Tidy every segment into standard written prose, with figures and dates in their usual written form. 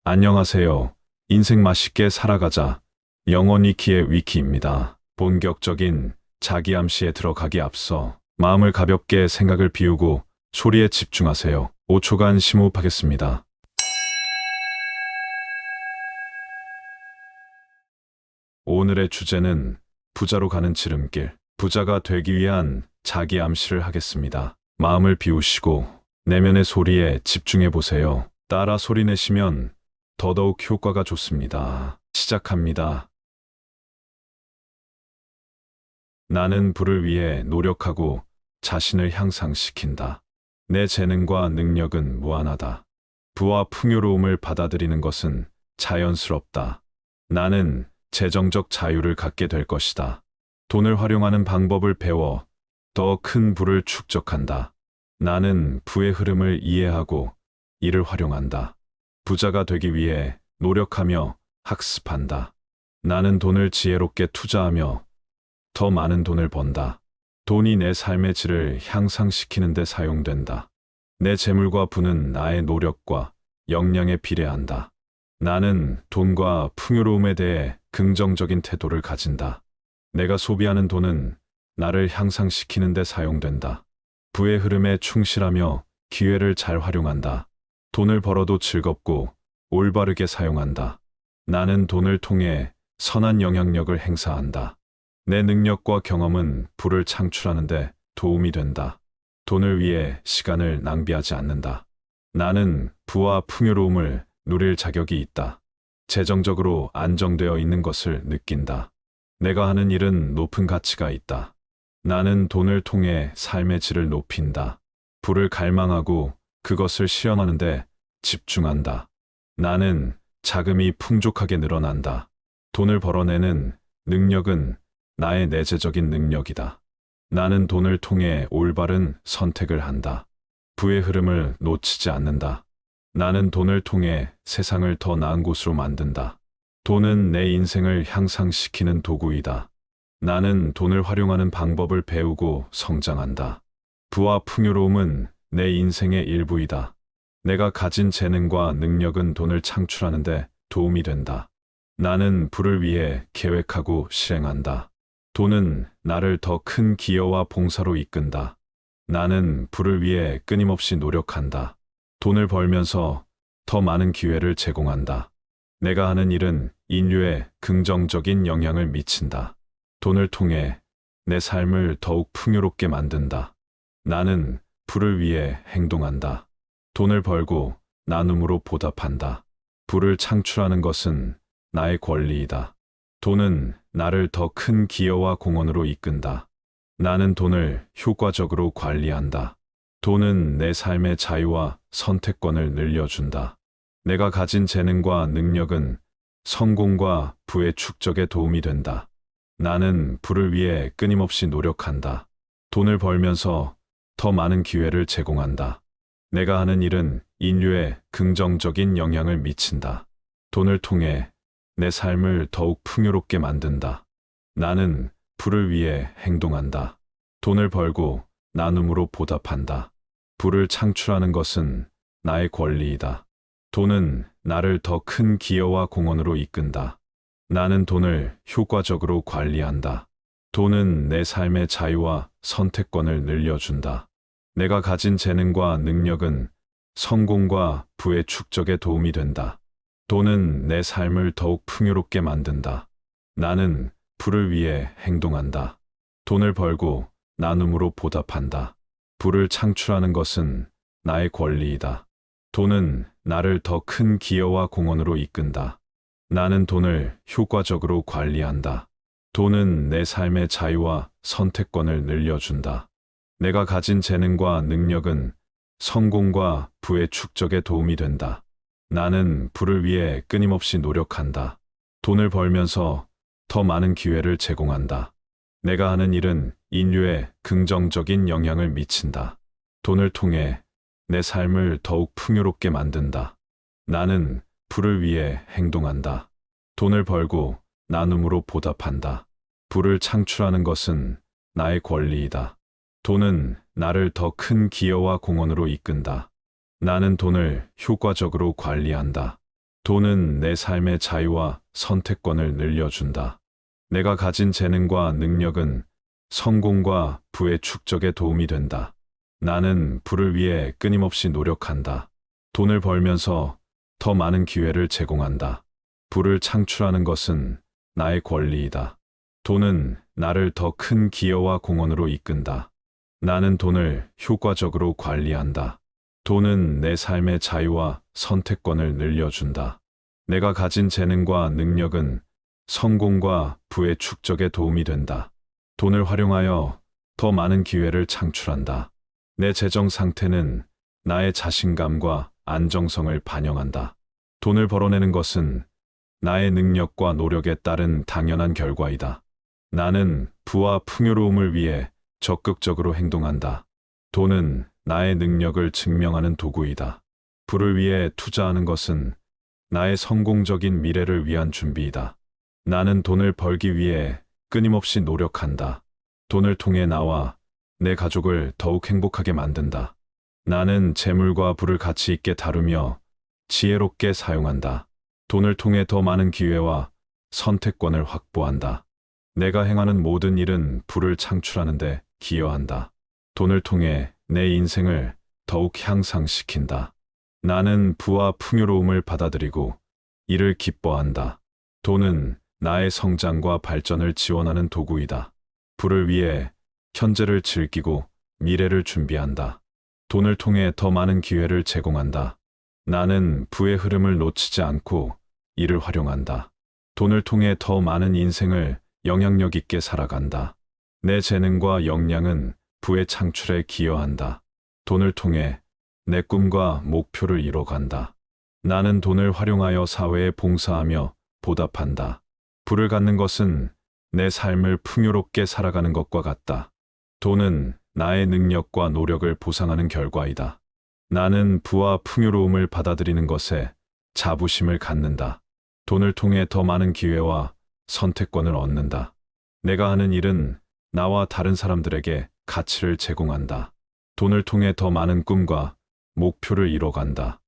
안녕하세요. 인생 맛있게 살아가자. 영원히 키의 위키입니다. 본격적인 자기 암시에 들어가기 앞서 마음을 가볍게 생각을 비우고 소리에 집중하세요. 5초간 심호흡하겠습니다. 오늘의 주제는 부자로 가는 지름길. 부자가 되기 위한 자기 암시를 하겠습니다. 마음을 비우시고 내면의 소리에 집중해 보세요. 따라 소리 내시면 더더욱 효과가 좋습니다. 시작합니다. 나는 부를 위해 노력하고 자신을 향상시킨다. 내 재능과 능력은 무한하다. 부와 풍요로움을 받아들이는 것은 자연스럽다. 나는 재정적 자유를 갖게 될 것이다. 돈을 활용하는 방법을 배워 더 큰 부를 축적한다. 나는 부의 흐름을 이해하고 이를 활용한다. 부자가 되기 위해 노력하며 학습한다. 나는 돈을 지혜롭게 투자하며 더 많은 돈을 번다. 돈이 내 삶의 질을 향상시키는 데 사용된다. 내 재물과 부는 나의 노력과 역량에 비례한다. 나는 돈과 풍요로움에 대해 긍정적인 태도를 가진다. 내가 소비하는 돈은 나를 향상시키는 데 사용된다. 부의 흐름에 충실하며 기회를 잘 활용한다. 돈을 벌어도 즐겁고 올바르게 사용한다. 나는 돈을 통해 선한 영향력을 행사한다. 내 능력과 경험은 부를 창출하는 데 도움이 된다. 돈을 위해 시간을 낭비하지 않는다. 나는 부와 풍요로움을 누릴 자격이 있다. 재정적으로 안정되어 있는 것을 느낀다. 내가 하는 일은 높은 가치가 있다. 나는 돈을 통해 삶의 질을 높인다. 부를 갈망하고 그것을 실현하는 데 집중한다. 나는 자금이 풍족하게 늘어난다. 돈을 벌어내는 능력은 나의 내재적인 능력이다. 나는 돈을 통해 올바른 선택을 한다. 부의 흐름을 놓치지 않는다. 나는 돈을 통해 세상을 더 나은 곳으로 만든다. 돈은 내 인생을 향상시키는 도구이다. 나는 돈을 활용하는 방법을 배우고 성장한다. 부와 풍요로움은 내 인생의 일부이다. 내가 가진 재능과 능력은 돈을 창출하는 데 도움이 된다. 나는 부를 위해 계획하고 실행한다. 돈은 나를 더 큰 기여와 봉사로 이끈다. 나는 부를 위해 끊임없이 노력한다. 돈을 벌면서 더 많은 기회를 제공한다. 내가 하는 일은 인류에 긍정적인 영향을 미친다. 돈을 통해 내 삶을 더욱 풍요롭게 만든다. 나는 부를 위해 행동한다. 돈을 벌고 나눔으로 보답한다. 부를 창출하는 것은 나의 권리이다. 돈은 나를 더 큰 기여와 공헌으로 이끈다. 나는 돈을 효과적으로 관리한다. 돈은 내 삶의 자유와 선택권을 늘려준다. 내가 가진 재능과 능력은 성공과 부의 축적에 도움이 된다. 나는 부를 위해 끊임없이 노력한다. 돈을 벌면서 더 많은 기회를 제공한다. 내가 하는 일은 인류에 긍정적인 영향을 미친다. 돈을 통해 내 삶을 더욱 풍요롭게 만든다. 나는 부를 위해 행동한다. 돈을 벌고 나눔으로 보답한다. 부를 창출하는 것은 나의 권리이다. 돈은 나를 더 큰 기여와 공헌으로 이끈다. 나는 돈을 효과적으로 관리한다. 돈은 내 삶의 자유와 선택권을 늘려준다. 내가 가진 재능과 능력은 성공과 부의 축적에 도움이 된다. 돈은 내 삶을 더욱 풍요롭게 만든다. 나는 부를 위해 행동한다. 돈을 벌고 나눔으로 보답한다. 부를 창출하는 것은 나의 권리이다. 돈은 나를 더 큰 기여와 공헌으로 이끈다. 나는 돈을 효과적으로 관리한다. 돈은 내 삶의 자유와 선택권을 늘려준다. 내가 가진 재능과 능력은 성공과 부의 축적에 도움이 된다. 나는 부를 위해 끊임없이 노력한다. 돈을 벌면서 더 많은 기회를 제공한다. 내가 하는 일은 인류에 긍정적인 영향을 미친다. 돈을 통해 내 삶을 더욱 풍요롭게 만든다. 나는 부를 위해 행동한다. 돈을 벌고 나눔으로 보답한다. 부를 창출하는 것은 나의 권리이다. 돈은 나를 더 큰 기여와 공헌으로 이끈다. 나는 돈을 효과적으로 관리한다. 돈은 내 삶의 자유와 선택권을 늘려준다. 내가 가진 재능과 능력은 성공과 부의 축적에 도움이 된다. 나는 부를 위해 끊임없이 노력한다. 돈을 벌면서 더 많은 기회를 제공한다. 부를 창출하는 것은 나의 권리이다. 돈은 나를 더 큰 기여와 공헌으로 이끈다. 나는 돈을 효과적으로 관리한다. 돈은 내 삶의 자유와 선택권을 늘려준다. 내가 가진 재능과 능력은 성공과 부의 축적에 도움이 된다. 돈을 활용하여 더 많은 기회를 창출한다. 내 재정 상태는 나의 자신감과 안정성을 반영한다. 돈을 벌어내는 것은 나의 능력과 노력에 따른 당연한 결과이다. 나는 부와 풍요로움을 위해 적극적으로 행동한다. 돈은 나의 능력을 증명하는 도구이다. 부를 위해 투자하는 것은 나의 성공적인 미래를 위한 준비이다. 나는 돈을 벌기 위해 끊임없이 노력한다. 돈을 통해 나와 내 가족을 더욱 행복하게 만든다. 나는 재물과 부를 가치 있게 다루며 지혜롭게 사용한다. 돈을 통해 더 많은 기회와 선택권을 확보한다. 내가 행하는 모든 일은 부를 창출하는 데 기여한다. 돈을 통해 내 인생을 더욱 향상시킨다. 나는 부와 풍요로움을 받아들이고 이를 기뻐한다. 돈은 나의 성장과 발전을 지원하는 도구이다. 부를 위해 현재를 즐기고 미래를 준비한다. 돈을 통해 더 많은 기회를 제공한다. 나는 부의 흐름을 놓치지 않고 이를 활용한다. 돈을 통해 더 많은 인생을 영향력 있게 살아간다. 내 재능과 역량은 부의 창출에 기여한다. 돈을 통해 내 꿈과 목표를 이뤄간다. 나는 돈을 활용하여 사회에 봉사하며 보답한다. 부를 갖는 것은 내 삶을 풍요롭게 살아가는 것과 같다. 돈은 나의 능력과 노력을 보상하는 결과이다. 나는 부와 풍요로움을 받아들이는 것에 자부심을 갖는다. 돈을 통해 더 많은 기회와 선택권을 얻는다. 내가 하는 일은 나와 다른 사람들에게 가치를 제공한다. 돈을 통해 더 많은 꿈과 목표를 이뤄간다.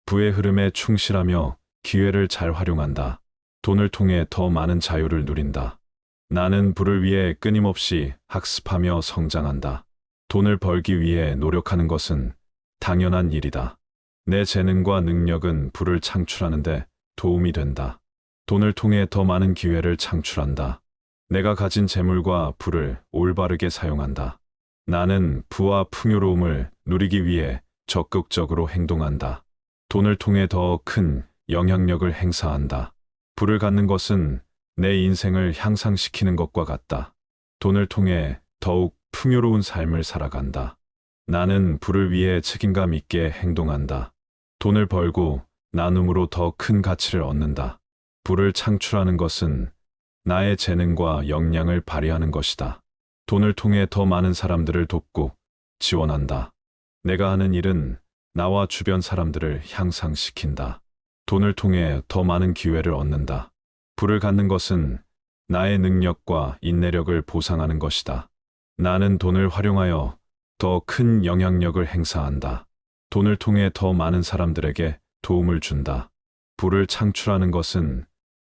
부의 흐름에 충실하며 기회를 잘 활용한다. 돈을 통해 더 많은 자유를 누린다. 나는 부를 위해 끊임없이 학습하며 성장한다. 돈을 벌기 위해 노력하는 것은 당연한 일이다. 내 재능과 능력은 부를 창출하는 데 도움이 된다. 돈을 통해 더 많은 기회를 창출한다. 내가 가진 재물과 부를 올바르게 사용한다. 나는 부와 풍요로움을 누리기 위해 적극적으로 행동한다. 돈을 통해 더 큰 영향력을 행사한다. 부를 갖는 것은 내 인생을 향상시키는 것과 같다. 돈을 통해 더욱 풍요로운 삶을 살아간다. 나는 부를 위해 책임감 있게 행동한다. 돈을 벌고 나눔으로 더 큰 가치를 얻는다. 부를 창출하는 것은 나의 재능과 역량을 발휘하는 것이다. 돈을 통해 더 많은 사람들을 돕고 지원한다. 내가 하는 일은 나와 주변 사람들을 향상시킨다. 돈을 통해 더 많은 기회를 얻는다. 부를 갖는 것은 나의 능력과 인내력을 보상하는 것이다. 나는 돈을 활용하여 더 큰 영향력을 행사한다. 돈을 통해 더 많은 사람들에게 도움을 준다. 부를 창출하는 것은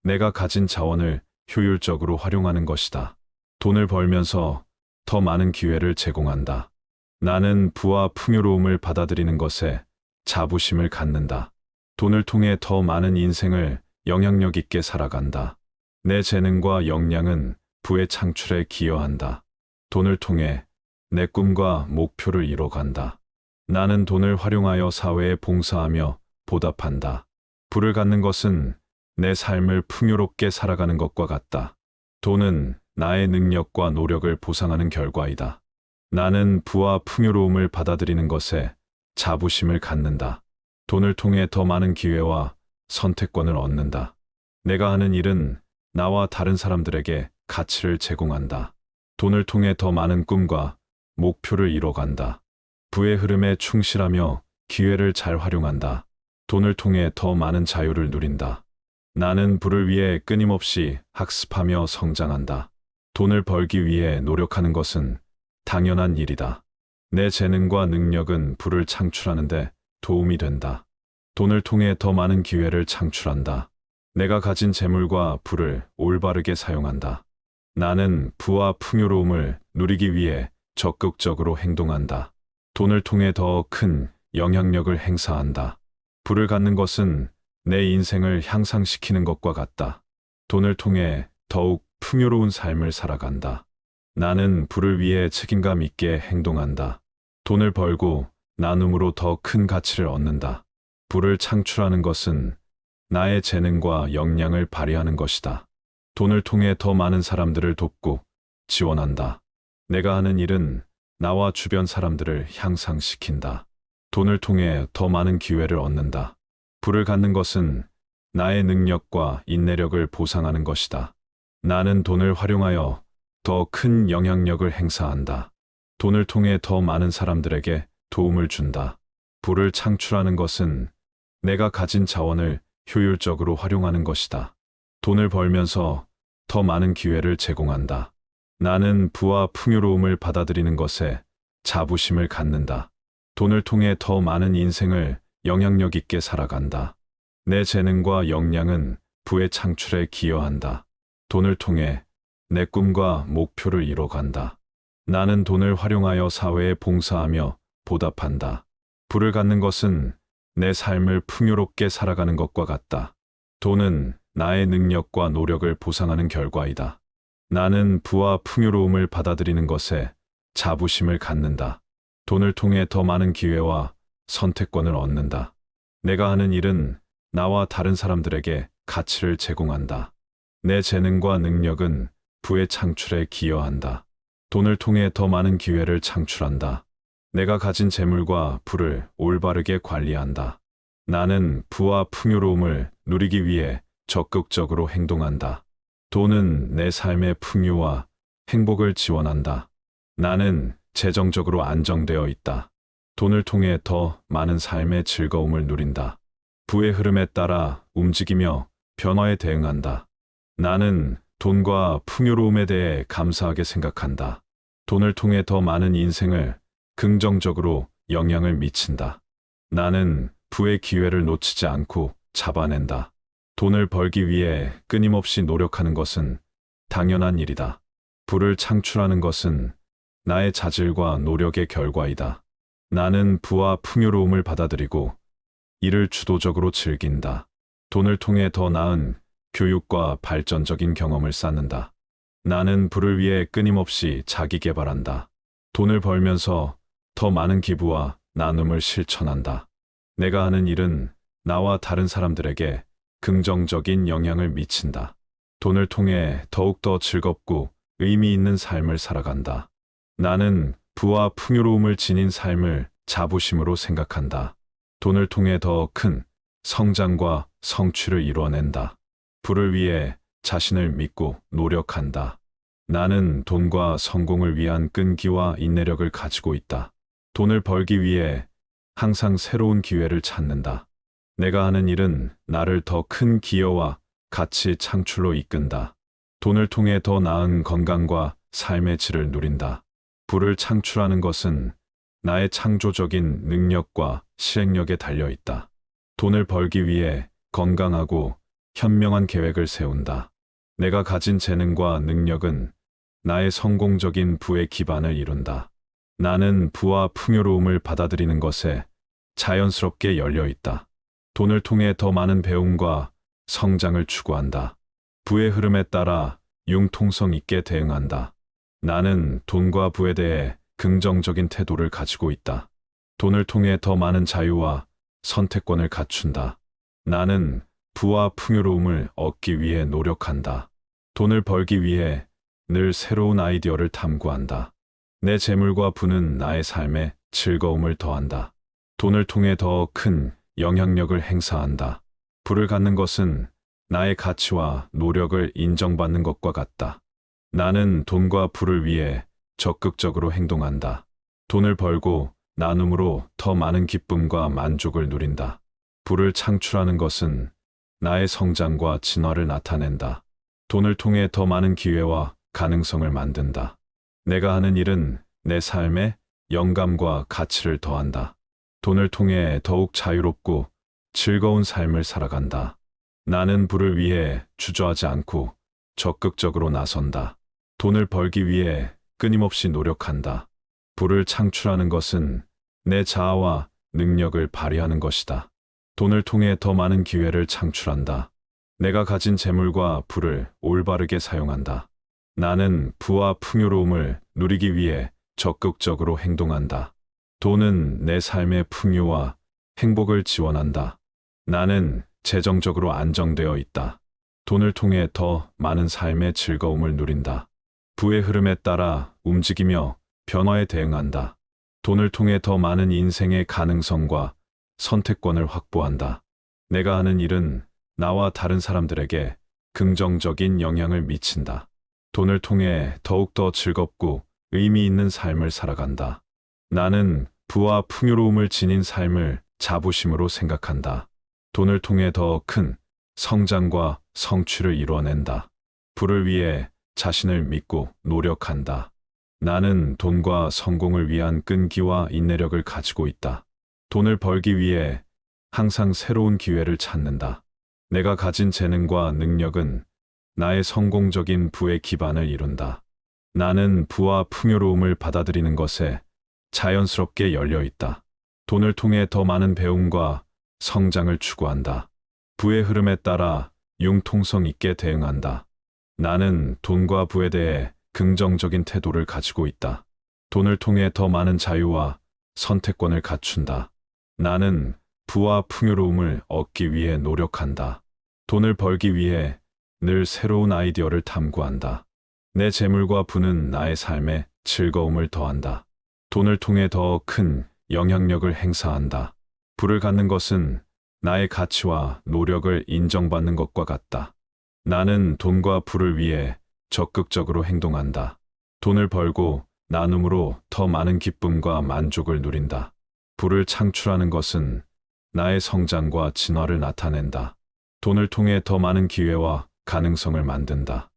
내가 가진 자원을 효율적으로 활용하는 것이다. 돈을 벌면서 더 많은 기회를 제공한다. 나는 부와 풍요로움을 받아들이는 것에 자부심을 갖는다. 돈을 통해 더 많은 인생을 영향력 있게 살아간다. 내 재능과 역량은 부의 창출에 기여한다. 돈을 통해 내 꿈과 목표를 이뤄간다. 나는 돈을 활용하여 사회에 봉사하며 보답한다. 부를 갖는 것은 내 삶을 풍요롭게 살아가는 것과 같다. 돈은 나의 능력과 노력을 보상하는 결과이다. 나는 부와 풍요로움을 받아들이는 것에 자부심을 갖는다. 돈을 통해 더 많은 기회와 선택권을 얻는다. 내가 하는 일은 나와 다른 사람들에게 가치를 제공한다. 돈을 통해 더 많은 꿈과 목표를 이뤄간다. 부의 흐름에 충실하며 기회를 잘 활용한다. 돈을 통해 더 많은 자유를 누린다. 나는 부를 위해 끊임없이 학습하며 성장한다. 돈을 벌기 위해 노력하는 것은 당연한 일이다. 내 재능과 능력은 부를 창출하는 데 도움이 된다. 돈을 통해 더 많은 기회를 창출한다. 내가 가진 재물과 부를 올바르게 사용한다. 나는 부와 풍요로움을 누리기 위해 적극적으로 행동한다. 돈을 통해 더 큰 영향력을 행사한다. 부를 갖는 것은 내 인생을 향상시키는 것과 같다. 돈을 통해 더욱 풍요로운 삶을 살아간다. 나는 부를 위해 책임감 있게 행동한다. 돈을 벌고 나눔으로 더 큰 가치를 얻는다. 부를 창출하는 것은 나의 재능과 역량을 발휘하는 것이다. 돈을 통해 더 많은 사람들을 돕고 지원한다. 내가 하는 일은 나와 주변 사람들을 향상시킨다. 돈을 통해 더 많은 기회를 얻는다. 부를 갖는 것은 나의 능력과 인내력을 보상하는 것이다. 나는 돈을 활용하여 더 큰 영향력을 행사한다. 돈을 통해 더 많은 사람들에게 도움을 준다. 부를 창출하는 것은 내가 가진 자원을 효율적으로 활용하는 것이다. 돈을 벌면서 더 많은 기회를 제공한다. 나는 부와 풍요로움을 받아들이는 것에 자부심을 갖는다. 돈을 통해 더 많은 인생을 영향력 있게 살아간다. 내 재능과 역량은 부의 창출에 기여한다. 돈을 통해 내 꿈과 목표를 이뤄간다. 나는 돈을 활용하여 사회에 봉사하며 보답한다. 부를 갖는 것은 내 삶을 풍요롭게 살아가는 것과 같다. 돈은 나의 능력과 노력을 보상하는 결과이다. 나는 부와 풍요로움을 받아들이는 것에 자부심을 갖는다. 돈을 통해 더 많은 기회와 선택권을 얻는다. 내가 하는 일은 나와 다른 사람들에게 가치를 제공한다. 내 재능과 능력은 부의 창출에 기여한다. 돈을 통해 더 많은 기회를 창출한다. 내가 가진 재물과 부를 올바르게 관리한다. 나는 부와 풍요로움을 누리기 위해 적극적으로 행동한다. 돈은 내 삶의 풍요와 행복을 지원한다. 나는 재정적으로 안정되어 있다. 돈을 통해 더 많은 삶의 즐거움을 누린다. 부의 흐름에 따라 움직이며 변화에 대응한다. 나는 돈과 풍요로움에 대해 감사하게 생각한다. 돈을 통해 더 많은 인생을 긍정적으로 영향을 미친다. 나는 부의 기회를 놓치지 않고 잡아낸다. 돈을 벌기 위해 끊임없이 노력하는 것은 당연한 일이다. 부를 창출하는 것은 나의 자질과 노력의 결과이다. 나는 부와 풍요로움을 받아들이고 이를 주도적으로 즐긴다. 돈을 통해 더 나은 교육과 발전적인 경험을 쌓는다. 나는 부를 위해 끊임없이 자기 개발한다. 돈을 벌면서 더 많은 기부와 나눔을 실천한다. 내가 하는 일은 나와 다른 사람들에게 긍정적인 영향을 미친다. 돈을 통해 더욱더 즐겁고 의미 있는 삶을 살아간다. 나는 부와 풍요로움을 지닌 삶을 자부심으로 생각한다. 돈을 통해 더 큰 성장과 성취를 이뤄낸다. 부를 위해 자신을 믿고 노력한다. 나는 돈과 성공을 위한 끈기와 인내력을 가지고 있다. 돈을 벌기 위해 항상 새로운 기회를 찾는다. 내가 하는 일은 나를 더 큰 기여와 가치 창출로 이끈다. 돈을 통해 더 나은 건강과 삶의 질을 누린다. 부를 창출하는 것은 나의 창조적인 능력과 실행력에 달려 있다. 돈을 벌기 위해 건강하고 현명한 계획을 세운다. 내가 가진 재능과 능력은 나의 성공적인 부의 기반을 이룬다. 나는 부와 풍요로움을 받아들이는 것에 자연스럽게 열려 있다. 돈을 통해 더 많은 배움과 성장을 추구한다. 부의 흐름에 따라 융통성 있게 대응한다. 나는 돈과 부에 대해 긍정적인 태도를 가지고 있다. 돈을 통해 더 많은 자유와 선택권을 갖춘다. 나는 부와 풍요로움을 얻기 위해 노력한다. 돈을 벌기 위해 늘 새로운 아이디어를 탐구한다. 내 재물과 부는 나의 삶에 즐거움을 더한다. 돈을 통해 더 큰 영향력을 행사한다. 부를 갖는 것은 나의 가치와 노력을 인정받는 것과 같다. 나는 돈과 부를 위해 적극적으로 행동한다. 돈을 벌고 나눔으로 더 많은 기쁨과 만족을 누린다. 부를 창출하는 것은 나의 성장과 진화를 나타낸다. 돈을 통해 더 많은 기회와 가능성을 만든다. 내가 하는 일은 내 삶에 영감과 가치를 더한다. 돈을 통해 더욱 자유롭고 즐거운 삶을 살아간다. 나는 부를 위해 주저하지 않고 적극적으로 나선다. 돈을 벌기 위해 끊임없이 노력한다. 부를 창출하는 것은 내 자아와 능력을 발휘하는 것이다. 돈을 통해 더 많은 기회를 창출한다. 내가 가진 재물과 부를 올바르게 사용한다. 나는 부와 풍요로움을 누리기 위해 적극적으로 행동한다. 돈은 내 삶의 풍요와 행복을 지원한다. 나는 재정적으로 안정되어 있다. 돈을 통해 더 많은 삶의 즐거움을 누린다. 부의 흐름에 따라 움직이며 변화에 대응한다. 돈을 통해 더 많은 인생의 가능성과 선택권을 확보한다. 내가 하는 일은 나와 다른 사람들에게 긍정적인 영향을 미친다. 돈을 통해 더욱더 즐겁고 의미 있는 삶을 살아간다. 나는 부와 풍요로움을 지닌 삶을 자부심으로 생각한다. 돈을 통해 더 큰 성장과 성취를 이루어낸다. 부를 위해 자신을 믿고 노력한다. 나는 돈과 성공을 위한 끈기와 인내력을 가지고 있다. 돈을 벌기 위해 항상 새로운 기회를 찾는다. 내가 가진 재능과 능력은 나의 성공적인 부의 기반을 이룬다. 나는 부와 풍요로움을 받아들이는 것에 자연스럽게 열려 있다. 돈을 통해 더 많은 배움과 성장을 추구한다. 부의 흐름에 따라 융통성 있게 대응한다. 나는 돈과 부에 대해 긍정적인 태도를 가지고 있다. 돈을 통해 더 많은 자유와 선택권을 갖춘다. 나는 부와 풍요로움을 얻기 위해 노력한다. 돈을 벌기 위해 늘 새로운 아이디어를 탐구한다. 내 재물과 부는 나의 삶에 즐거움을 더한다. 돈을 통해 더 큰 영향력을 행사한다. 부를 갖는 것은 나의 가치와 노력을 인정받는 것과 같다. 나는 돈과 부를 위해 적극적으로 행동한다. 돈을 벌고 나눔으로 더 많은 기쁨과 만족을 누린다. 부를 창출하는 것은 나의 성장과 진화를 나타낸다. 돈을 통해 더 많은 기회와 가능성을 만든다.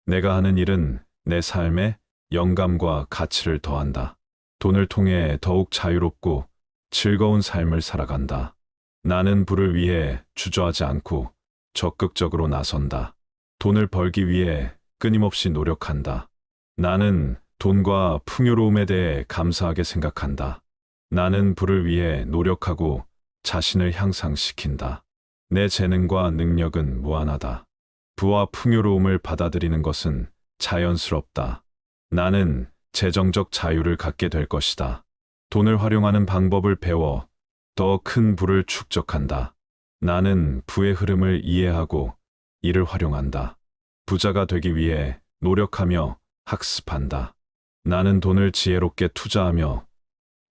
내가 하는 일은 내 삶에 영감과 가치를 더한다. 돈을 통해 더욱 자유롭고 즐거운 삶을 살아간다. 나는 부를 위해 주저하지 않고 적극적으로 나선다. 돈을 벌기 위해 끊임없이 노력한다. 나는 돈과 풍요로움에 대해 감사하게 생각한다. 나는 부를 위해 노력하고 자신을 향상시킨다. 내 재능과 능력은 무한하다. 부와 풍요로움을 받아들이는 것은 자연스럽다. 나는 재정적 자유를 갖게 될 것이다. 돈을 활용하는 방법을 배워 더 큰 부를 축적한다. 나는 부의 흐름을 이해하고 이를 활용한다. 부자가 되기 위해 노력하며 학습한다. 나는 돈을 지혜롭게 투자하며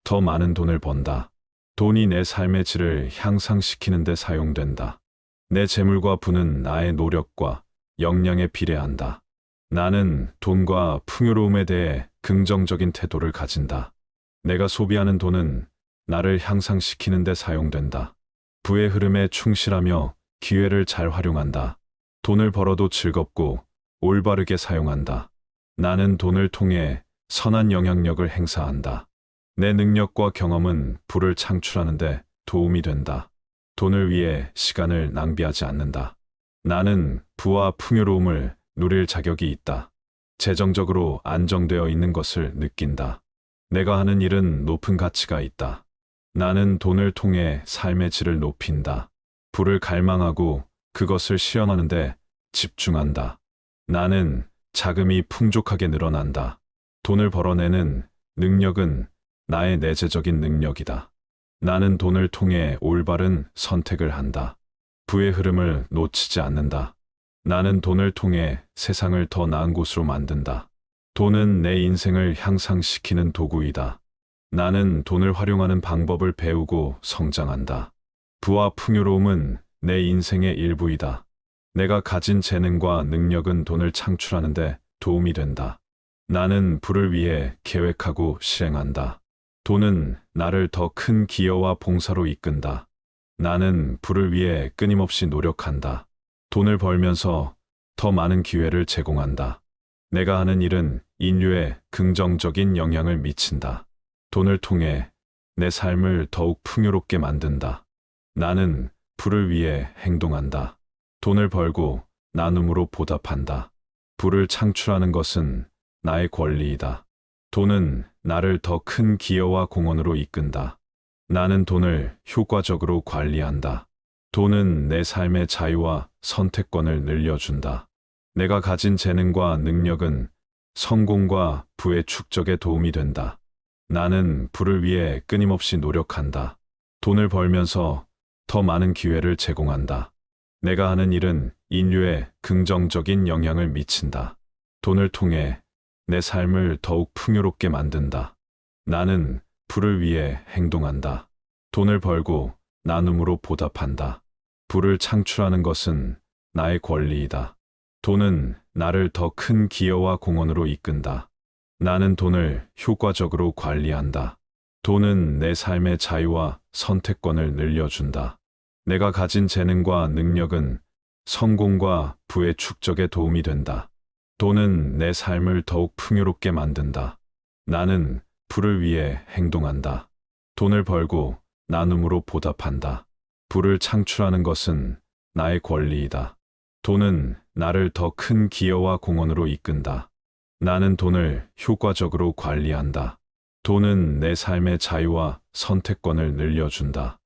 더 많은 돈을 번다. 돈이 내 삶의 질을 향상시키는 데 사용된다. 내 재물과 부는 나의 노력과 역량에 비례한다. 나는 돈과 풍요로움에 대해 긍정적인 태도를 가진다. 내가 소비하는 돈은 나를 향상시키는 데 사용된다. 부의 흐름에 충실하며 기회를 잘 활용한다. 돈을 벌어도 즐겁고 올바르게 사용한다. 나는 돈을 통해 선한 영향력을 행사한다. 내 능력과 경험은 부를 창출하는 데 도움이 된다. 돈을 위해 시간을 낭비하지 않는다. 나는 부와 풍요로움을 누릴 자격이 있다. 재정적으로 안정되어 있는 것을 느낀다. 내가 하는 일은 높은 가치가 있다. 나는 돈을 통해 삶의 질을 높인다. 부를 갈망하고 그것을 실현하는 데 집중한다. 나는 자금이 풍족하게 늘어난다. 돈을 벌어내는 능력은 나의 내재적인 능력이다. 나는 돈을 통해 올바른 선택을 한다. 부의 흐름을 놓치지 않는다. 나는 돈을 통해 세상을 더 나은 곳으로 만든다. 돈은 내 인생을 향상시키는 도구이다. 나는 돈을 활용하는 방법을 배우고 성장한다. 부와 풍요로움은 내 인생의 일부이다. 내가 가진 재능과 능력은 돈을 창출하는 데 도움이 된다. 나는 부를 위해 계획하고 실행한다. 돈은 나를 더 큰 기여와 봉사로 이끈다. 나는 부를 위해 끊임없이 노력한다. 돈을 벌면서 더 많은 기회를 제공한다. 내가 하는 일은 인류에 긍정적인 영향을 미친다. 돈을 통해 내 삶을 더욱 풍요롭게 만든다. 나는 불을 위해 행동한다. 돈을 벌고 나눔으로 보답한다. 불을 창출하는 것은 나의 권리이다. 돈은 나를 더 큰 기여와 공헌으로 이끈다. 나는 돈을 효과적으로 관리한다. 돈은 내 삶의 자유와 선택권을 늘려준다. 내가 가진 재능과 능력은 성공과 부의 축적에 도움이 된다. 나는 부를 위해 끊임없이 노력한다. 돈을 벌면서 더 많은 기회를 제공한다. 내가 하는 일은 인류에 긍정적인 영향을 미친다. 돈을 통해 내 삶을 더욱 풍요롭게 만든다. 나는 부를 위해 행동한다. 돈을 벌고 나눔으로 보답한다. 부를 창출하는 것은 나의 권리이다. 돈은 나를 더 큰 기여와 공헌으로 이끈다. 나는 돈을 효과적으로 관리한다. 돈은 내 삶의 자유와 선택권을 늘려준다. 내가 가진 재능과 능력은 성공과 부의 축적에 도움이 된다. 돈은 내 삶을 더욱 풍요롭게 만든다. 나는 부를 위해 행동한다. 돈을 벌고 나눔으로 보답한다. 부를 창출하는 것은 나의 권리이다. 돈은 나를 더 큰 기여와 공헌으로 이끈다. 나는 돈을 효과적으로 관리한다. 돈은 내 삶의 자유와 선택권을 늘려준다.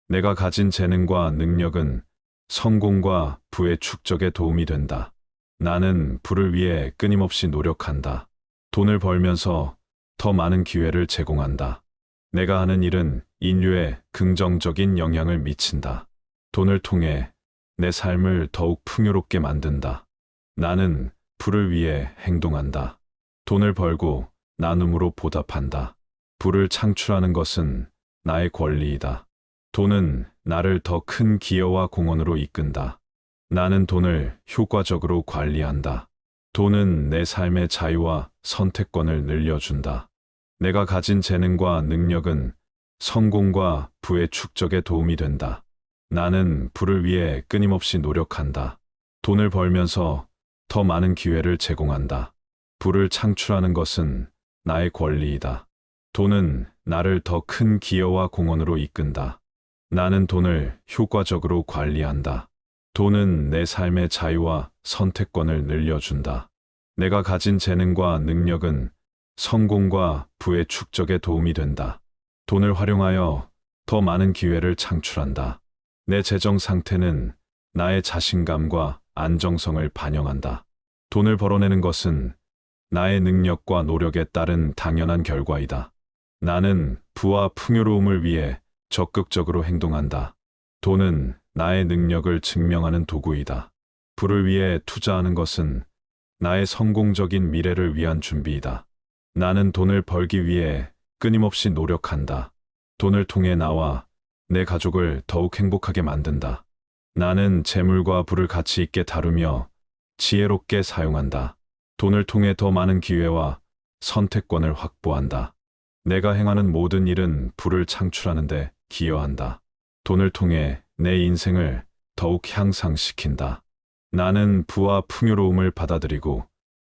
내가 가진 재능과 능력은 성공과 부의 축적에 도움이 된다. 나는 부를 위해 끊임없이 노력한다. 돈을 벌면서 더 많은 기회를 제공한다. 내가 하는 일은 인류에 긍정적인 영향을 미친다. 돈을 통해 내 삶을 더욱 풍요롭게 만든다. 나는 부를 위해 행동한다. 돈을 벌고 나눔으로 보답한다. 부를 창출하는 것은 나의 권리이다. 돈은 나를 더 큰 기여와 공헌으로 이끈다. 나는 돈을 효과적으로 관리한다. 돈은 내 삶의 자유와 선택권을 늘려준다. 내가 가진 재능과 능력은 성공과 부의 축적에 도움이 된다. 나는 부를 위해 끊임없이 노력한다. 돈을 벌면서 더 많은 기회를 제공한다. 부를 창출하는 것은 나의 권리이다. 돈은 나를 더 큰 기여와 공헌으로 이끈다. 나는 돈을 효과적으로 관리한다. 돈은 내 삶의 자유와 선택권을 늘려준다. 내가 가진 재능과 능력은 성공과 부의 축적에 도움이 된다. 돈을 활용하여 더 많은 기회를 창출한다. 내 재정 상태는 나의 자신감과 안정성을 반영한다. 돈을 벌어내는 것은 나의 능력과 노력에 따른 당연한 결과이다. 나는 부와 풍요로움을 위해 적극적으로 행동한다. 돈은 나의 능력을 증명하는 도구이다. 부를 위해 투자하는 것은 나의 성공적인 미래를 위한 준비이다. 나는 돈을 벌기 위해 끊임없이 노력한다. 돈을 통해 나와 내 가족을 더욱 행복하게 만든다. 나는 재물과 부를 가치 있게 다루며 지혜롭게 사용한다. 돈을 통해 더 많은 기회와 선택권을 확보한다. 내가 행하는 모든 일은 부를 창출하는 데 기여한다. 돈을 통해 내 인생을 더욱 향상시킨다. 나는 부와 풍요로움을 받아들이고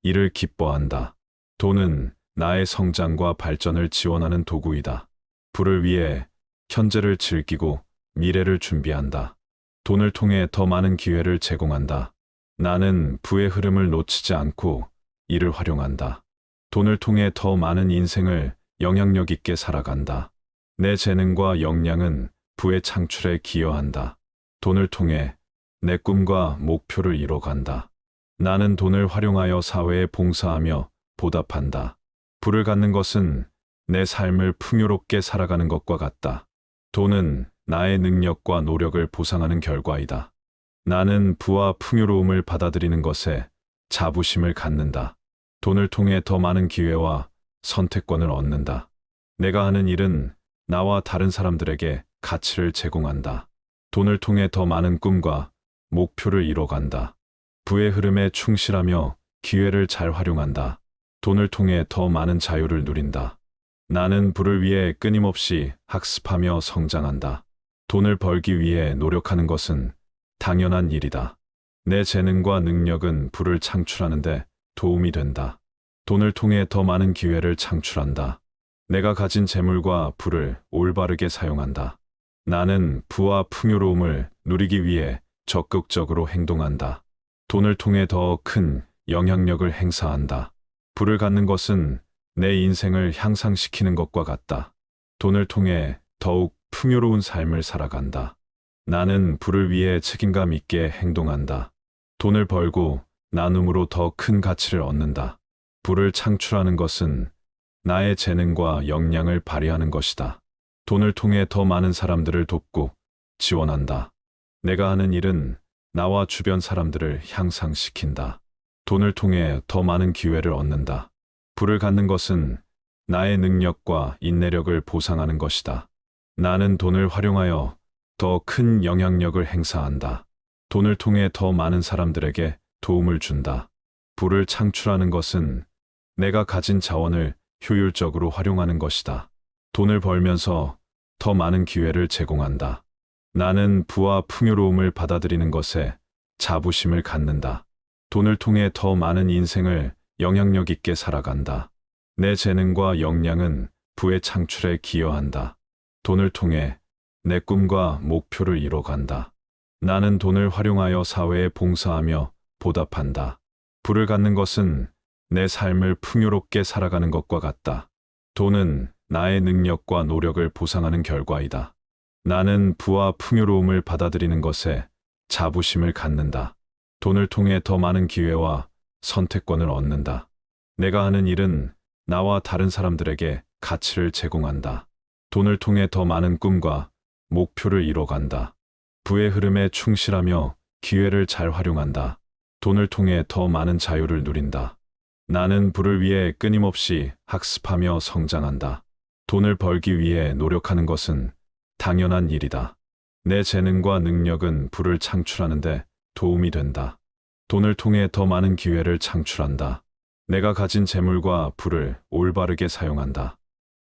이를 기뻐한다. 돈은 나의 성장과 발전을 지원하는 도구이다. 부를 위해 현재를 즐기고 미래를 준비한다. 돈을 통해 더 많은 기회를 제공한다. 나는 부의 흐름을 놓치지 않고 이를 활용한다. 돈을 통해 더 많은 인생을 영향력 있게 살아간다. 내 재능과 역량은 부의 창출에 기여한다. 돈을 통해 내 꿈과 목표를 이뤄간다. 나는 돈을 활용하여 사회에 봉사하며 보답한다. 부를 갖는 것은 내 삶을 풍요롭게 살아가는 것과 같다. 돈은 나의 능력과 노력을 보상하는 결과이다. 나는 부와 풍요로움을 받아들이는 것에 자부심을 갖는다. 돈을 통해 더 많은 기회와 선택권을 얻는다. 내가 하는 일은 나와 다른 사람들에게 가치를 제공한다. 돈을 통해 더 많은 꿈과 목표를 이뤄간다. 부의 흐름에 충실하며 기회를 잘 활용한다. 돈을 통해 더 많은 자유를 누린다. 나는 부를 위해 끊임없이 학습하며 성장한다. 돈을 벌기 위해 노력하는 것은 당연한 일이다. 내 재능과 능력은 부를 창출하는 데 도움이 된다. 돈을 통해 더 많은 기회를 창출한다. 내가 가진 재물과 부를 올바르게 사용한다. 나는 부와 풍요로움을 누리기 위해 적극적으로 행동한다. 돈을 통해 더 큰 영향력을 행사한다. 부를 갖는 것은 내 인생을 향상시키는 것과 같다. 돈을 통해 더욱 풍요로운 삶을 살아간다. 나는 부를 위해 책임감 있게 행동한다. 돈을 벌고 나눔으로 더 큰 가치를 얻는다. 부를 창출하는 것은 나의 재능과 역량을 발휘하는 것이다. 돈을 통해 더 많은 사람들을 돕고 지원한다. 내가 하는 일은 나와 주변 사람들을 향상시킨다. 돈을 통해 더 많은 기회를 얻는다. 부를 갖는 것은 나의 능력과 인내력을 보상하는 것이다. 나는 돈을 활용하여 더 큰 영향력을 행사한다. 돈을 통해 더 많은 사람들에게 도움을 준다. 부를 창출하는 것은 내가 가진 자원을 효율적으로 활용하는 것이다. 돈을 벌면서 더 많은 기회를 제공한다. 나는 부와 풍요로움을 받아들이는 것에 자부심을 갖는다. 돈을 통해 더 많은 인생을 영향력 있게 살아간다. 내 재능과 역량은 부의 창출에 기여한다. 돈을 통해 내 꿈과 목표를 이뤄간다. 나는 돈을 활용하여 사회에 봉사하며 보답한다. 부를 갖는 것은 내 삶을 풍요롭게 살아가는 것과 같다. 돈은 나의 능력과 노력을 보상하는 결과이다. 나는 부와 풍요로움을 받아들이는 것에 자부심을 갖는다. 돈을 통해 더 많은 기회와 선택권을 얻는다. 내가 하는 일은 나와 다른 사람들에게 가치를 제공한다. 돈을 통해 더 많은 꿈과 목표를 이뤄간다. 부의 흐름에 충실하며 기회를 잘 활용한다. 돈을 통해 더 많은 자유를 누린다. 나는 부를 위해 끊임없이 학습하며 성장한다. 돈을 벌기 위해 노력하는 것은 당연한 일이다. 내 재능과 능력은 부를 창출하는데 도움이 된다. 돈을 통해 더 많은 기회를 창출한다. 내가 가진 재물과 부를 올바르게 사용한다.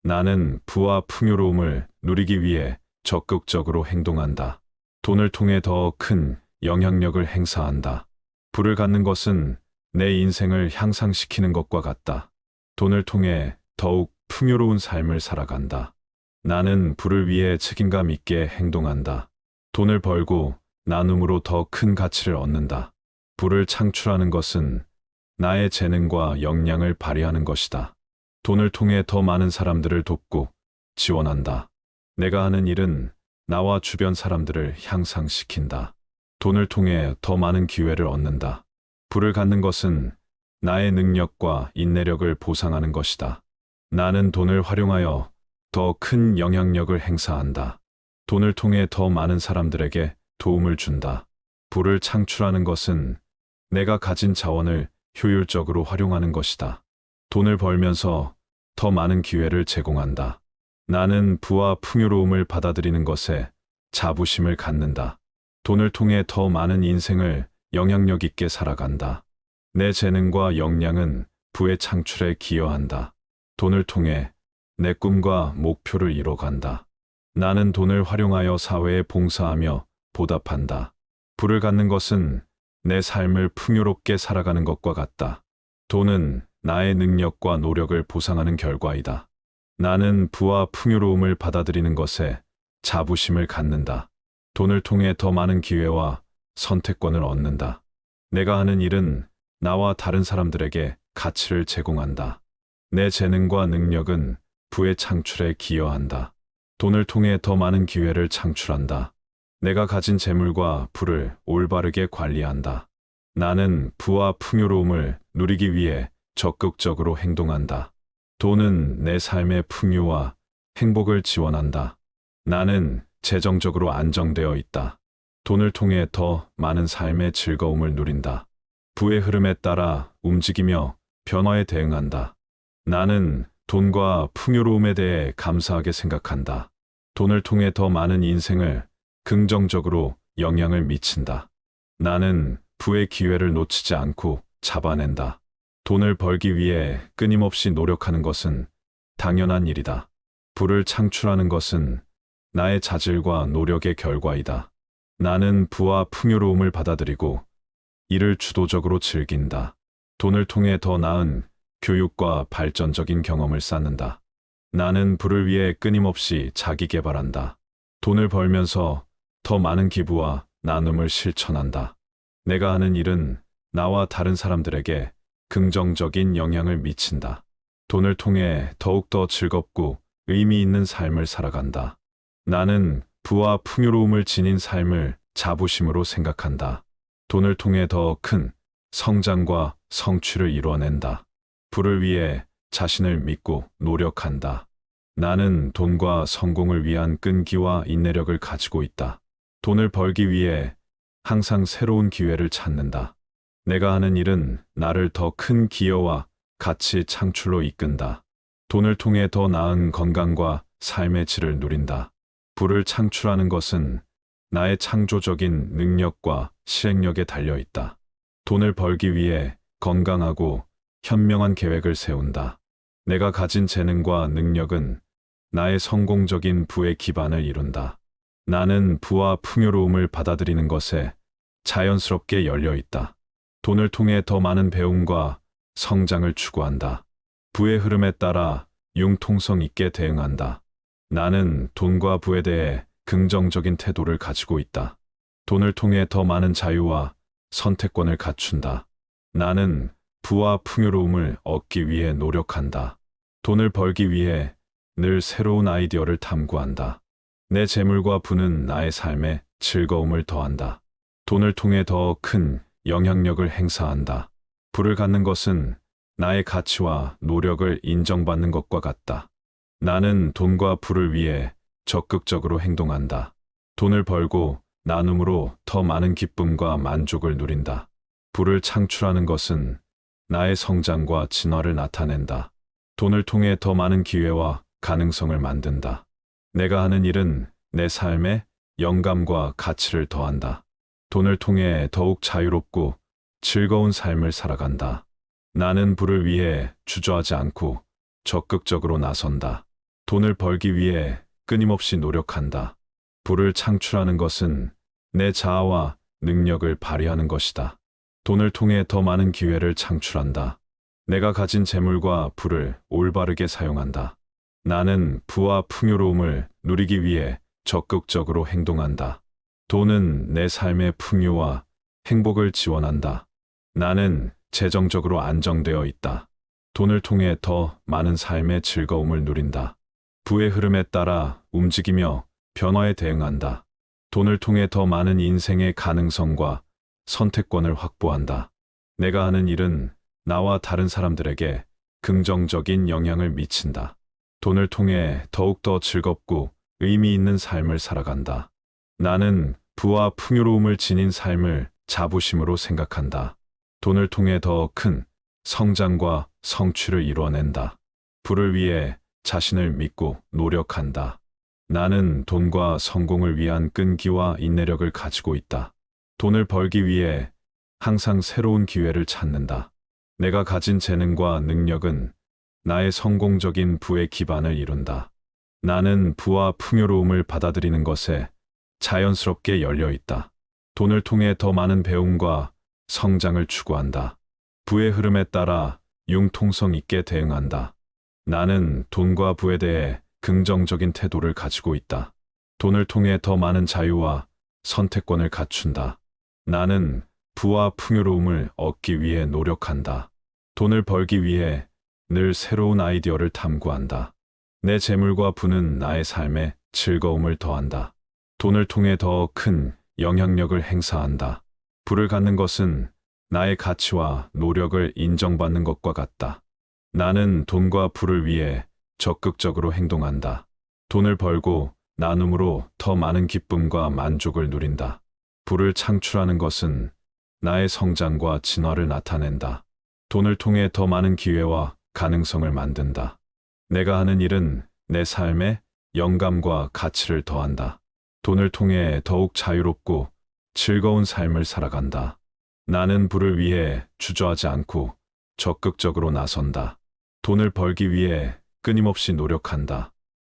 나는 부와 풍요로움을 누리기 위해 적극적으로 행동한다. 돈을 통해 더 큰 영향력을 행사한다. 부를 갖는 것은 내 인생을 향상시키는 것과 같다. 돈을 통해 더욱 풍요로운 삶을 살아간다. 나는 부를 위해 책임감 있게 행동한다. 돈을 벌고 나눔으로 더 큰 가치를 얻는다. 부를 창출하는 것은 나의 재능과 역량을 발휘하는 것이다. 돈을 통해 더 많은 사람들을 돕고 지원한다. 내가 하는 일은 나와 주변 사람들을 향상시킨다. 돈을 통해 더 많은 기회를 얻는다. 부를 갖는 것은 나의 능력과 인내력을 보상하는 것이다. 나는 돈을 활용하여 더 큰 영향력을 행사한다. 돈을 통해 더 많은 사람들에게 도움을 준다. 부를 창출하는 것은 내가 가진 자원을 효율적으로 활용하는 것이다. 돈을 벌면서 더 많은 기회를 제공한다. 나는 부와 풍요로움을 받아들이는 것에 자부심을 갖는다. 돈을 통해 더 많은 인생을 영향력 있게 살아간다. 내 재능과 역량은 부의 창출에 기여한다. 돈을 통해 내 꿈과 목표를 이뤄간다. 나는 돈을 활용하여 사회에 봉사하며 보답한다. 부를 갖는 것은 내 삶을 풍요롭게 살아가는 것과 같다. 돈은 나의 능력과 노력을 보상하는 결과이다. 나는 부와 풍요로움을 받아들이는 것에 자부심을 갖는다. 돈을 통해 더 많은 기회와 선택권을 얻는다. 내가 하는 일은 나와 다른 사람들에게 가치를 제공한다. 내 재능과 능력은 부의 창출에 기여한다. 돈을 통해 더 많은 기회를 창출한다. 내가 가진 재물과 부를 올바르게 관리한다. 나는 부와 풍요로움을 누리기 위해 적극적으로 행동한다. 돈은 내 삶의 풍요와 행복을 지원한다. 나는 재정적으로 안정되어 있다. 돈을 통해 더 많은 삶의 즐거움을 누린다. 부의 흐름에 따라 움직이며 변화에 대응한다. 나는 돈과 풍요로움에 대해 감사하게 생각한다. 돈을 통해 더 많은 인생을 긍정적으로 영향을 미친다. 나는 부의 기회를 놓치지 않고 잡아낸다. 돈을 벌기 위해 끊임없이 노력하는 것은 당연한 일이다. 부를 창출하는 것은 나의 자질과 노력의 결과이다. 나는 부와 풍요로움을 받아들이고 이를 주도적으로 즐긴다. 돈을 통해 더 나은 교육과 발전적인 경험을 쌓는다. 나는 부를 위해 끊임없이 자기 개발한다. 돈을 벌면서 더 많은 기부와 나눔을 실천한다. 내가 하는 일은 나와 다른 사람들에게 긍정적인 영향을 미친다. 돈을 통해 더욱더 즐겁고 의미 있는 삶을 살아간다. 나는 부와 풍요로움을 지닌 삶을 자부심으로 생각한다. 돈을 통해 더 큰 성장과 성취를 이루어낸다. 부를 위해 자신을 믿고 노력한다. 나는 돈과 성공을 위한 끈기와 인내력을 가지고 있다. 돈을 벌기 위해 항상 새로운 기회를 찾는다. 내가 하는 일은 나를 더 큰 기여와 가치 창출로 이끈다. 돈을 통해 더 나은 건강과 삶의 질을 누린다. 부를 창출하는 것은 나의 창조적인 능력과 실행력에 달려 있다. 돈을 벌기 위해 건강하고 현명한 계획을 세운다. 내가 가진 재능과 능력은 나의 성공적인 부의 기반을 이룬다. 나는 부와 풍요로움을 받아들이는 것에 자연스럽게 열려 있다. 돈을 통해 더 많은 배움과 성장을 추구한다. 부의 흐름에 따라 융통성 있게 대응한다. 나는 돈과 부에 대해 긍정적인 태도를 가지고 있다. 돈을 통해 더 많은 자유와 선택권을 갖춘다. 나는 부와 풍요로움을 얻기 위해 노력한다. 돈을 벌기 위해 늘 새로운 아이디어를 탐구한다. 내 재물과 부는 나의 삶에 즐거움을 더한다. 돈을 통해 더 큰 영향력을 행사한다. 부를 갖는 것은 나의 가치와 노력을 인정받는 것과 같다. 나는 돈과 부를 위해 적극적으로 행동한다. 돈을 벌고 나눔으로 더 많은 기쁨과 만족을 누린다. 부를 창출하는 것은 나의 성장과 진화를 나타낸다. 돈을 통해 더 많은 기회와 가능성을 만든다. 내가 하는 일은 내 삶에 영감과 가치를 더한다. 돈을 통해 더욱 자유롭고 즐거운 삶을 살아간다. 나는 부를 위해 주저하지 않고 적극적으로 나선다. 돈을 벌기 위해 끊임없이 노력한다. 부를 창출하는 것은 내 자아와 능력을 발휘하는 것이다. 돈을 통해 더 많은 기회를 창출한다. 내가 가진 재물과 부를 올바르게 사용한다. 나는 부와 풍요로움을 누리기 위해 적극적으로 행동한다. 돈은 내 삶의 풍요와 행복을 지원한다. 나는 재정적으로 안정되어 있다. 돈을 통해 더 많은 삶의 즐거움을 누린다. 부의 흐름에 따라 움직이며 변화에 대응한다. 돈을 통해 더 많은 인생의 가능성과 선택권을 확보한다. 내가 하는 일은 나와 다른 사람들에게 긍정적인 영향을 미친다. 돈을 통해 더욱더 즐겁고 의미 있는 삶을 살아간다. 나는 부와 풍요로움을 지닌 삶을 자부심으로 생각한다. 돈을 통해 더 큰 성장과 성취를 이루어낸다. 부를 위해 자신을 믿고 노력한다. 나는 돈과 성공을 위한 끈기와 인내력을 가지고 있다. 돈을 벌기 위해 항상 새로운 기회를 찾는다. 내가 가진 재능과 능력은 나의 성공적인 부의 기반을 이룬다. 나는 부와 풍요로움을 받아들이는 것에 자연스럽게 열려 있다. 돈을 통해 더 많은 배움과 성장을 추구한다. 부의 흐름에 따라 융통성 있게 대응한다. 나는 돈과 부에 대해 긍정적인 태도를 가지고 있다. 돈을 통해 더 많은 자유와 선택권을 갖춘다. 나는 부와 풍요로움을 얻기 위해 노력한다. 돈을 벌기 위해 늘 새로운 아이디어를 탐구한다. 내 재물과 부는 나의 삶에 즐거움을 더한다. 돈을 통해 더 큰 영향력을 행사한다. 부를 갖는 것은 나의 가치와 노력을 인정받는 것과 같다. 나는 돈과 부를 위해 적극적으로 행동한다. 돈을 벌고 나눔으로 더 많은 기쁨과 만족을 누린다. 부를 창출하는 것은 나의 성장과 진화를 나타낸다. 돈을 통해 더 많은 기회와 가능성을 만든다. 내가 하는 일은 내 삶에 영감과 가치를 더한다. 돈을 통해 더욱 자유롭고 즐거운 삶을 살아간다. 나는 부를 위해 주저하지 않고 적극적으로 나선다. 돈을 벌기 위해 끊임없이 노력한다.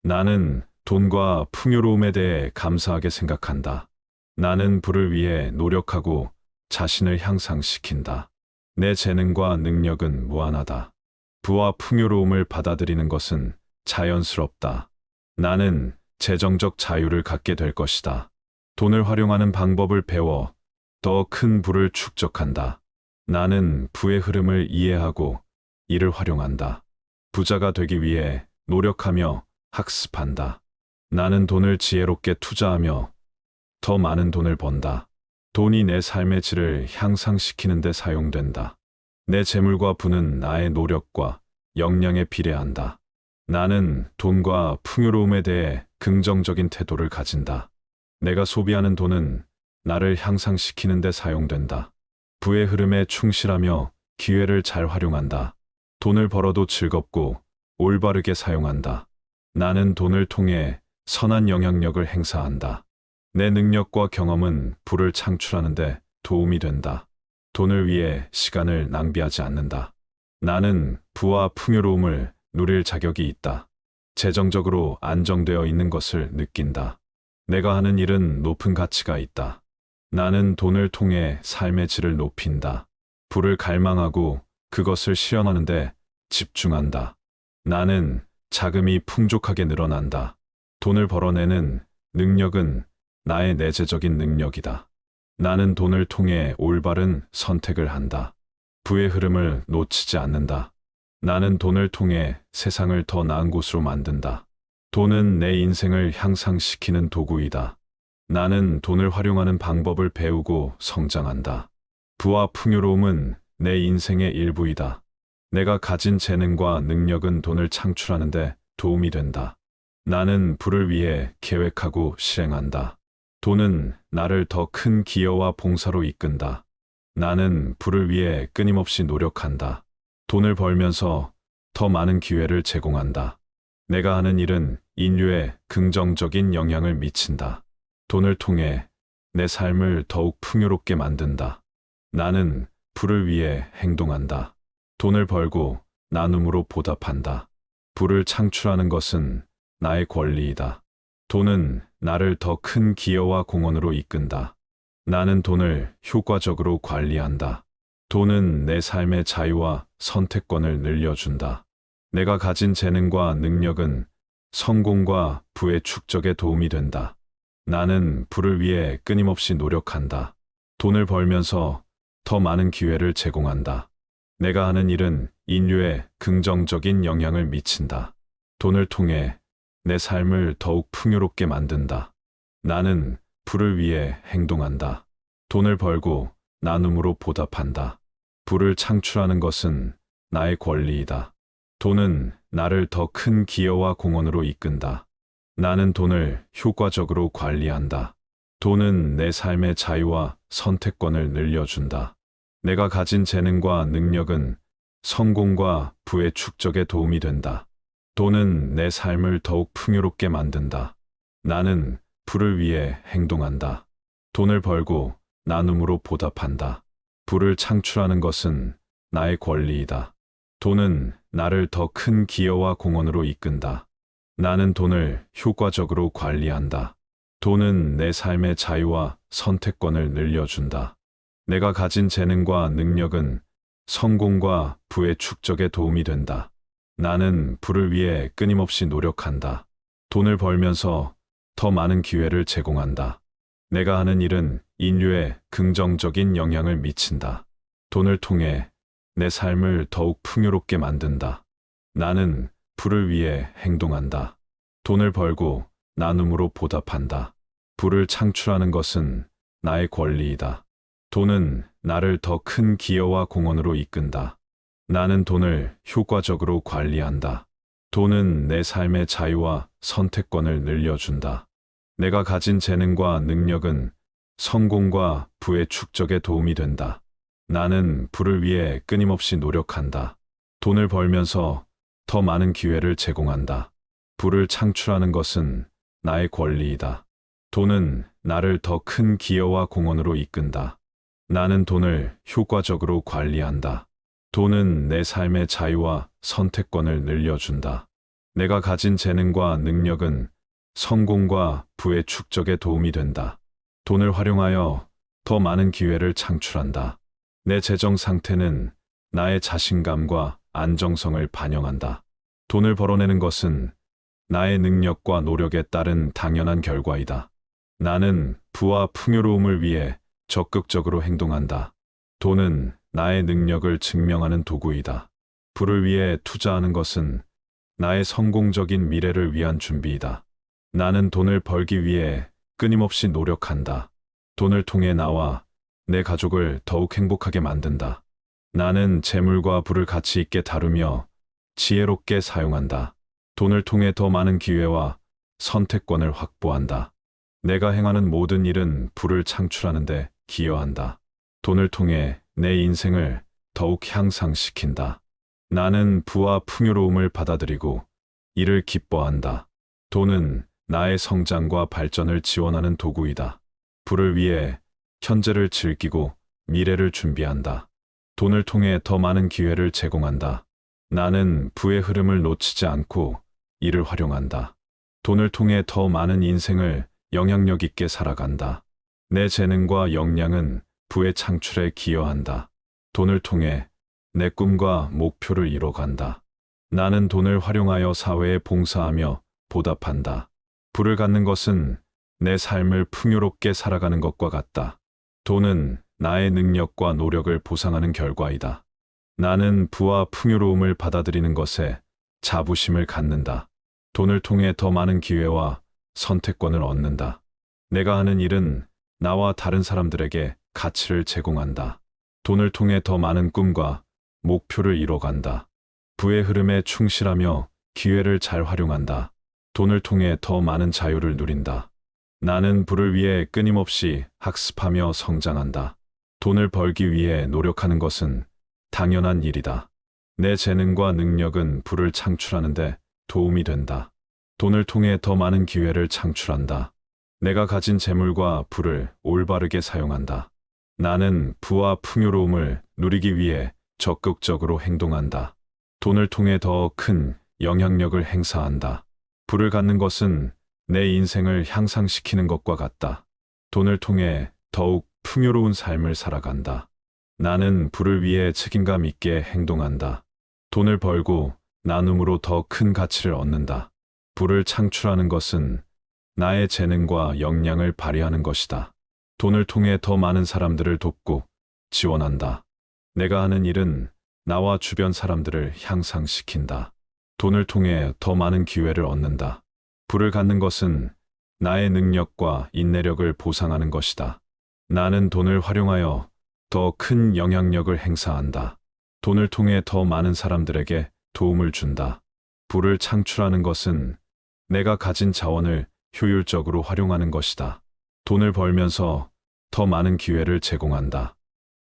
나는 돈과 풍요로움에 대해 감사하게 생각한다. 나는 부를 위해 노력하고 자신을 향상시킨다. 내 재능과 능력은 무한하다. 부와 풍요로움을 받아들이는 것은 자연스럽다. 나는 재정적 자유를 갖게 될 것이다. 돈을 활용하는 방법을 배워 더 큰 부를 축적한다. 나는 부의 흐름을 이해하고 이를 활용한다. 부자가 되기 위해 노력하며 학습한다. 나는 돈을 지혜롭게 투자하며 더 많은 돈을 번다. 돈이 내 삶의 질을 향상시키는 데 사용된다. 내 재물과 부는 나의 노력과 역량에 비례한다. 나는 돈과 풍요로움에 대해 긍정적인 태도를 가진다. 내가 소비하는 돈은 나를 향상시키는 데 사용된다. 부의 흐름에 충실하며 기회를 잘 활용한다. 돈을 벌어도 즐겁고 올바르게 사용한다. 나는 돈을 통해 선한 영향력을 행사한다. 내 능력과 경험은 부를 창출하는 데 도움이 된다. 돈을 위해 시간을 낭비하지 않는다. 나는 부와 풍요로움을 누릴 자격이 있다. 재정적으로 안정되어 있는 것을 느낀다. 내가 하는 일은 높은 가치가 있다. 나는 돈을 통해 삶의 질을 높인다. 부를 갈망하고 그것을 실현하는 데 집중한다. 나는 자금이 풍족하게 늘어난다. 돈을 벌어내는 능력은 나의 내재적인 능력이다. 나는 돈을 통해 올바른 선택을 한다. 부의 흐름을 놓치지 않는다. 나는 돈을 통해 세상을 더 나은 곳으로 만든다. 돈은 내 인생을 향상시키는 도구이다. 나는 돈을 활용하는 방법을 배우고 성장한다. 부와 풍요로움은 내 인생의 일부이다. 내가 가진 재능과 능력은 돈을 창출하는 데 도움이 된다. 나는 부를 위해 계획하고 실행한다. 돈은 나를 더 큰 기여와 봉사로 이끈다. 나는 부를 위해 끊임없이 노력한다. 돈을 벌면서 더 많은 기회를 제공한다. 내가 하는 일은 인류에 긍정적인 영향을 미친다. 돈을 통해 내 삶을 더욱 풍요롭게 만든다. 나는 부를 위해 행동한다. 돈을 벌고 나눔으로 보답한다. 부를 창출하는 것은 나의 권리이다. 돈은 나를 더 큰 기여와 공헌으로 이끈다. 나는 돈을 효과적으로 관리한다. 돈은 내 삶의 자유와 선택권을 늘려준다. 내가 가진 재능과 능력은 성공과 부의 축적에 도움이 된다. 나는 부를 위해 끊임없이 노력한다. 돈을 벌면서 더 많은 기회를 제공한다. 내가 하는 일은 인류에 긍정적인 영향을 미친다. 돈을 통해 내 삶을 더욱 풍요롭게 만든다. 나는 부를 위해 행동한다. 돈을 벌고 나눔으로 보답한다. 부를 창출하는 것은 나의 권리이다. 돈은 나를 더 큰 기여와 공헌으로 이끈다. 나는 돈을 효과적으로 관리한다. 돈은 내 삶의 자유와 선택권을 늘려준다. 내가 가진 재능과 능력은 성공과 부의 축적에 도움이 된다. 돈은 내 삶을 더욱 풍요롭게 만든다. 나는 부를 위해 행동한다. 돈을 벌고 나눔으로 보답한다. 부를 창출하는 것은 나의 권리이다. 돈은 나를 더 큰 기여와 공헌으로 이끈다. 나는 돈을 효과적으로 관리한다. 돈은 내 삶의 자유와 선택권을 늘려준다. 내가 가진 재능과 능력은 성공과 부의 축적에 도움이 된다. 나는 부를 위해 끊임없이 노력한다. 돈을 벌면서 더 많은 기회를 제공한다. 내가 하는 일은 인류에 긍정적인 영향을 미친다. 돈을 통해 내 삶을 더욱 풍요롭게 만든다. 나는 부를 위해 행동한다. 돈을 벌고 나눔으로 보답한다. 부를 창출하는 것은 나의 권리이다. 돈은 나를 더 큰 기여와 공헌으로 이끈다. 나는 돈을 효과적으로 관리한다. 돈은 내 삶의 자유와 선택권을 늘려준다. 내가 가진 재능과 능력은 성공과 부의 축적에 도움이 된다. 나는 부를 위해 끊임없이 노력한다. 돈을 벌면서 더 많은 기회를 제공한다. 부를 창출하는 것은 나의 권리이다. 돈은 나를 더 큰 기여와 공헌으로 이끈다. 나는 돈을 효과적으로 관리한다. 돈은 내 삶의 자유와 선택권을 늘려준다. 내가 가진 재능과 능력은 성공과 부의 축적에 도움이 된다. 돈을 활용하여 더 많은 기회를 창출한다. 내 재정 상태는 나의 자신감과 안정성을 반영한다. 돈을 벌어내는 것은 나의 능력과 노력에 따른 당연한 결과이다. 나는 부와 풍요로움을 위해 적극적으로 행동한다. 돈은 나의 능력을 증명하는 도구이다. 부를 위해 투자하는 것은 나의 성공적인 미래를 위한 준비이다. 나는 돈을 벌기 위해 끊임없이 노력한다. 돈을 통해 나와 내 가족을 더욱 행복하게 만든다. 나는 재물과 부를 가치 있게 다루며 지혜롭게 사용한다. 돈을 통해 더 많은 기회와 선택권을 확보한다. 내가 행하는 모든 일은 부를 창출하는데 기여한다. 돈을 통해 내 인생을 더욱 향상시킨다. 나는 부와 풍요로움을 받아들이고 이를 기뻐한다. 돈은 나의 성장과 발전을 지원하는 도구이다. 부를 위해 현재를 즐기고 미래를 준비한다. 돈을 통해 더 많은 기회를 제공한다. 나는 부의 흐름을 놓치지 않고 이를 활용한다. 돈을 통해 더 많은 인생을 영향력 있게 살아간다. 내 재능과 역량은 부의 창출에 기여한다. 돈을 통해 내 꿈과 목표를 이뤄간다. 나는 돈을 활용하여 사회에 봉사하며 보답한다. 부를 갖는 것은 내 삶을 풍요롭게 살아가는 것과 같다. 돈은 나의 능력과 노력을 보상하는 결과이다. 나는 부와 풍요로움을 받아들이는 것에 자부심을 갖는다. 돈을 통해 더 많은 기회와 선택권을 얻는다. 내가 하는 일은 나와 다른 사람들에게 가치를 제공한다. 돈을 통해 더 많은 꿈과 목표를 이뤄간다. 부의 흐름에 충실하며 기회를 잘 활용한다. 돈을 통해 더 많은 자유를 누린다. 나는 부를 위해 끊임없이 학습하며 성장한다. 돈을 벌기 위해 노력하는 것은 당연한 일이다. 내 재능과 능력은 부를 창출하는데 도움이 된다. 돈을 통해 더 많은 기회를 창출한다. 내가 가진 재물과 부를 올바르게 사용한다. 나는 부와 풍요로움을 누리기 위해 적극적으로 행동한다. 돈을 통해 더 큰 영향력을 행사한다. 부를 갖는 것은 내 인생을 향상시키는 것과 같다. 돈을 통해 더욱 풍요로운 삶을 살아간다. 나는 부를 위해 책임감 있게 행동한다. 돈을 벌고 나눔으로 더 큰 가치를 얻는다. 부를 창출하는 것은 나의 재능과 역량을 발휘하는 것이다. 돈을 통해 더 많은 사람들을 돕고 지원한다. 내가 하는 일은 나와 주변 사람들을 향상시킨다. 돈을 통해 더 많은 기회를 얻는다. 부를 갖는 것은 나의 능력과 인내력을 보상하는 것이다. 나는 돈을 활용하여 더 큰 영향력을 행사한다. 돈을 통해 더 많은 사람들에게 도움을 준다. 부를 창출하는 것은 내가 가진 자원을 효율적으로 활용하는 것이다. 돈을 벌면서 더 많은 기회를 제공한다.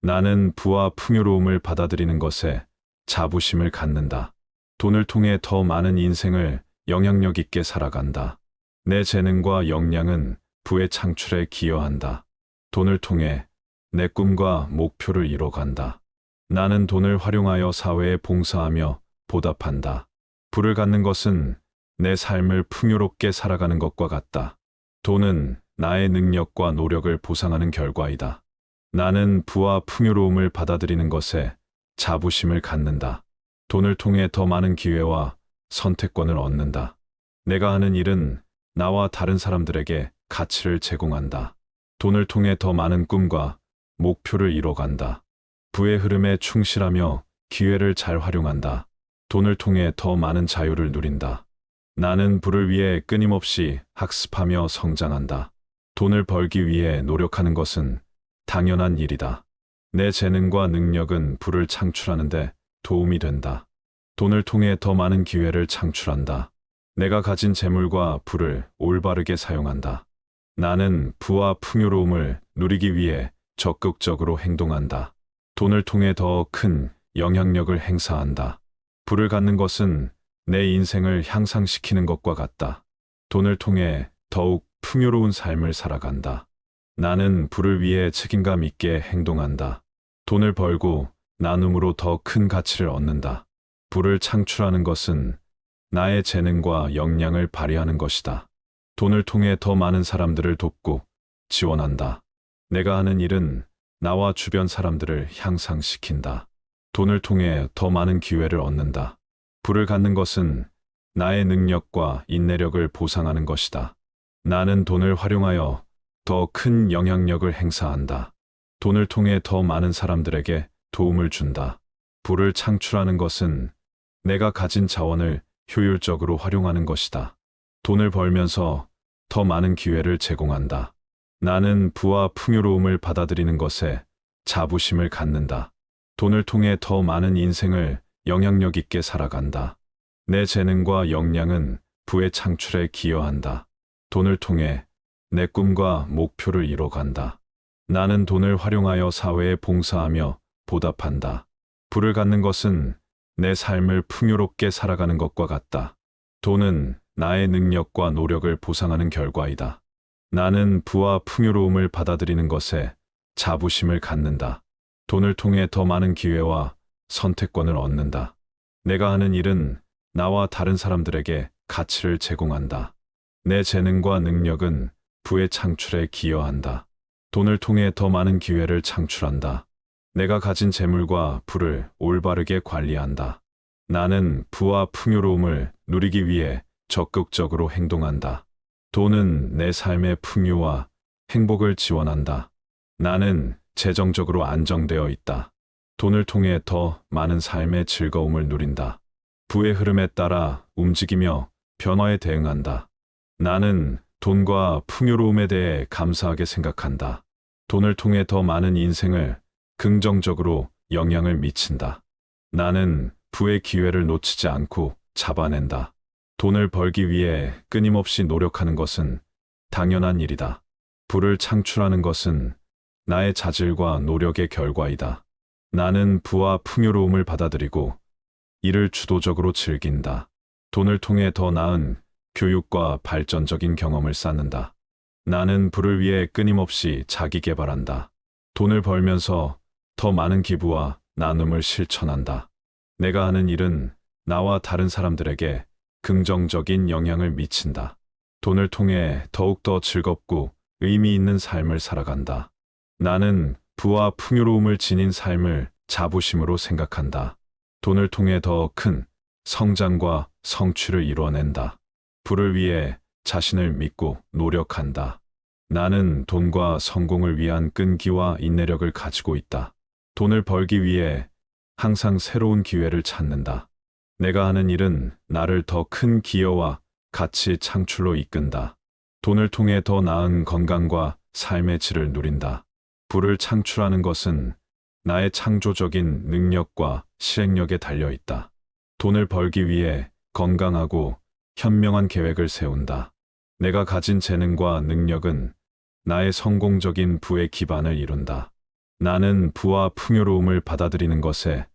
나는 부와 풍요로움을 받아들이는 것에 자부심을 갖는다. 돈을 통해 더 많은 인생을 영향력 있게 살아간다. 내 재능과 역량은 부의 창출에 기여한다. 돈을 통해 내 꿈과 목표를 이뤄간다. 나는 돈을 활용하여 사회에 봉사하며 보답한다. 부를 갖는 것은 내 삶을 풍요롭게 살아가는 것과 같다. 돈은 나의 능력과 노력을 보상하는 결과이다. 나는 부와 풍요로움을 받아들이는 것에 자부심을 갖는다. 돈을 통해 더 많은 기회와 선택권을 얻는다. 내가 하는 일은 나와 다른 사람들에게 가치를 제공한다. 돈을 통해 더 많은 꿈과 목표를 이뤄간다. 부의 흐름에 충실하며 기회를 잘 활용한다. 돈을 통해 더 많은 자유를 누린다. 나는 부를 위해 끊임없이 학습하며 성장한다. 돈을 벌기 위해 노력하는 것은 당연한 일이다. 내 재능과 능력은 부를 창출하는데 도움이 된다. 돈을 통해 더 많은 기회를 창출한다. 내가 가진 재물과 부를 올바르게 사용한다. 나는 부와 풍요로움을 누리기 위해 적극적으로 행동한다. 돈을 통해 더 큰 영향력을 행사한다. 부를 갖는 것은 내 인생을 향상시키는 것과 같다. 돈을 통해 더욱 풍요로운 삶을 살아간다. 나는 부를 위해 책임감 있게 행동한다. 돈을 벌고 나눔으로 더 큰 가치를 얻는다. 부를 창출하는 것은 나의 재능과 역량을 발휘하는 것이다. 돈을 통해 더 많은 사람들을 돕고 지원한다. 내가 하는 일은 나와 주변 사람들을 향상시킨다. 돈을 통해 더 많은 기회를 얻는다. 부를 갖는 것은 나의 능력과 인내력을 보상하는 것이다. 나는 돈을 활용하여 더 큰 영향력을 행사한다. 돈을 통해 더 많은 사람들에게 도움을 준다. 부를 창출하는 것은 내가 가진 자원을 효율적으로 활용하는 것이다. 돈을 벌면서 더 많은 기회를 제공한다. 나는 부와 풍요로움을 받아들이는 것에 자부심을 갖는다. 돈을 통해 더 많은 인생을 영향력 있게 살아간다. 내 재능과 역량은 부의 창출에 기여한다. 돈을 통해 내 꿈과 목표를 이뤄간다. 나는 돈을 활용하여 사회에 봉사하며 보답한다. 부를 갖는 것은 내 삶을 풍요롭게 살아가는 것과 같다. 돈은 나의 능력과 노력을 보상하는 결과이다. 나는 부와 풍요로움을 받아들이는 것에 자부심을 갖는다. 돈을 통해 더 많은 기회와 선택권을 얻는다. 내가 하는 일은 나와 다른 사람들에게 가치를 제공한다. 내 재능과 능력은 부의 창출에 기여한다. 돈을 통해 더 많은 기회를 창출한다. 내가 가진 재물과 부를 올바르게 관리한다. 나는 부와 풍요로움을 누리기 위해 적극적으로 행동한다. 돈은 내 삶의 풍요와 행복을 지원한다. 나는 재정적으로 안정되어 있다. 돈을 통해 더 많은 삶의 즐거움을 누린다. 부의 흐름에 따라 움직이며 변화에 대응한다. 나는 돈과 풍요로움에 대해 감사하게 생각한다. 돈을 통해 더 많은 인생을 긍정적으로 영향을 미친다. 나는 부의 기회를 놓치지 않고 잡아낸다. 돈을 벌기 위해 끊임없이 노력하는 것은 당연한 일이다. 부를 창출하는 것은 나의 자질과 노력의 결과이다. 나는 부와 풍요로움을 받아들이고 이를 주도적으로 즐긴다. 돈을 통해 더 나은 교육과 발전적인 경험을 쌓는다. 나는 부를 위해 끊임없이 자기 개발한다. 돈을 벌면서 더 많은 기부와 나눔을 실천한다. 내가 하는 일은 나와 다른 사람들에게 긍정적인 영향을 미친다. 돈을 통해 더욱더 즐겁고 의미 있는 삶을 살아간다. 나는 부와 풍요로움을 지닌 삶을 자부심으로 생각한다. 돈을 통해 더 큰 성장과 성취를 이뤄낸다. 부를 위해 자신을 믿고 노력한다. 나는 돈과 성공을 위한 끈기와 인내력을 가지고 있다. 돈을 벌기 위해 항상 새로운 기회를 찾는다. 내가 하는 일은 나를 더 큰 기여와 가치 창출로 이끈다. 돈을 통해 더 나은 건강과 삶의 질을 누린다. 부를 창출하는 것은 나의 창조적인 능력과 실행력에 달려 있다. 돈을 벌기 위해 건강하고 현명한 계획을 세운다. 내가 가진 재능과 능력은 나의 성공적인 부의 기반을 이룬다. 나는 부와 풍요로움을 받아들이는 것에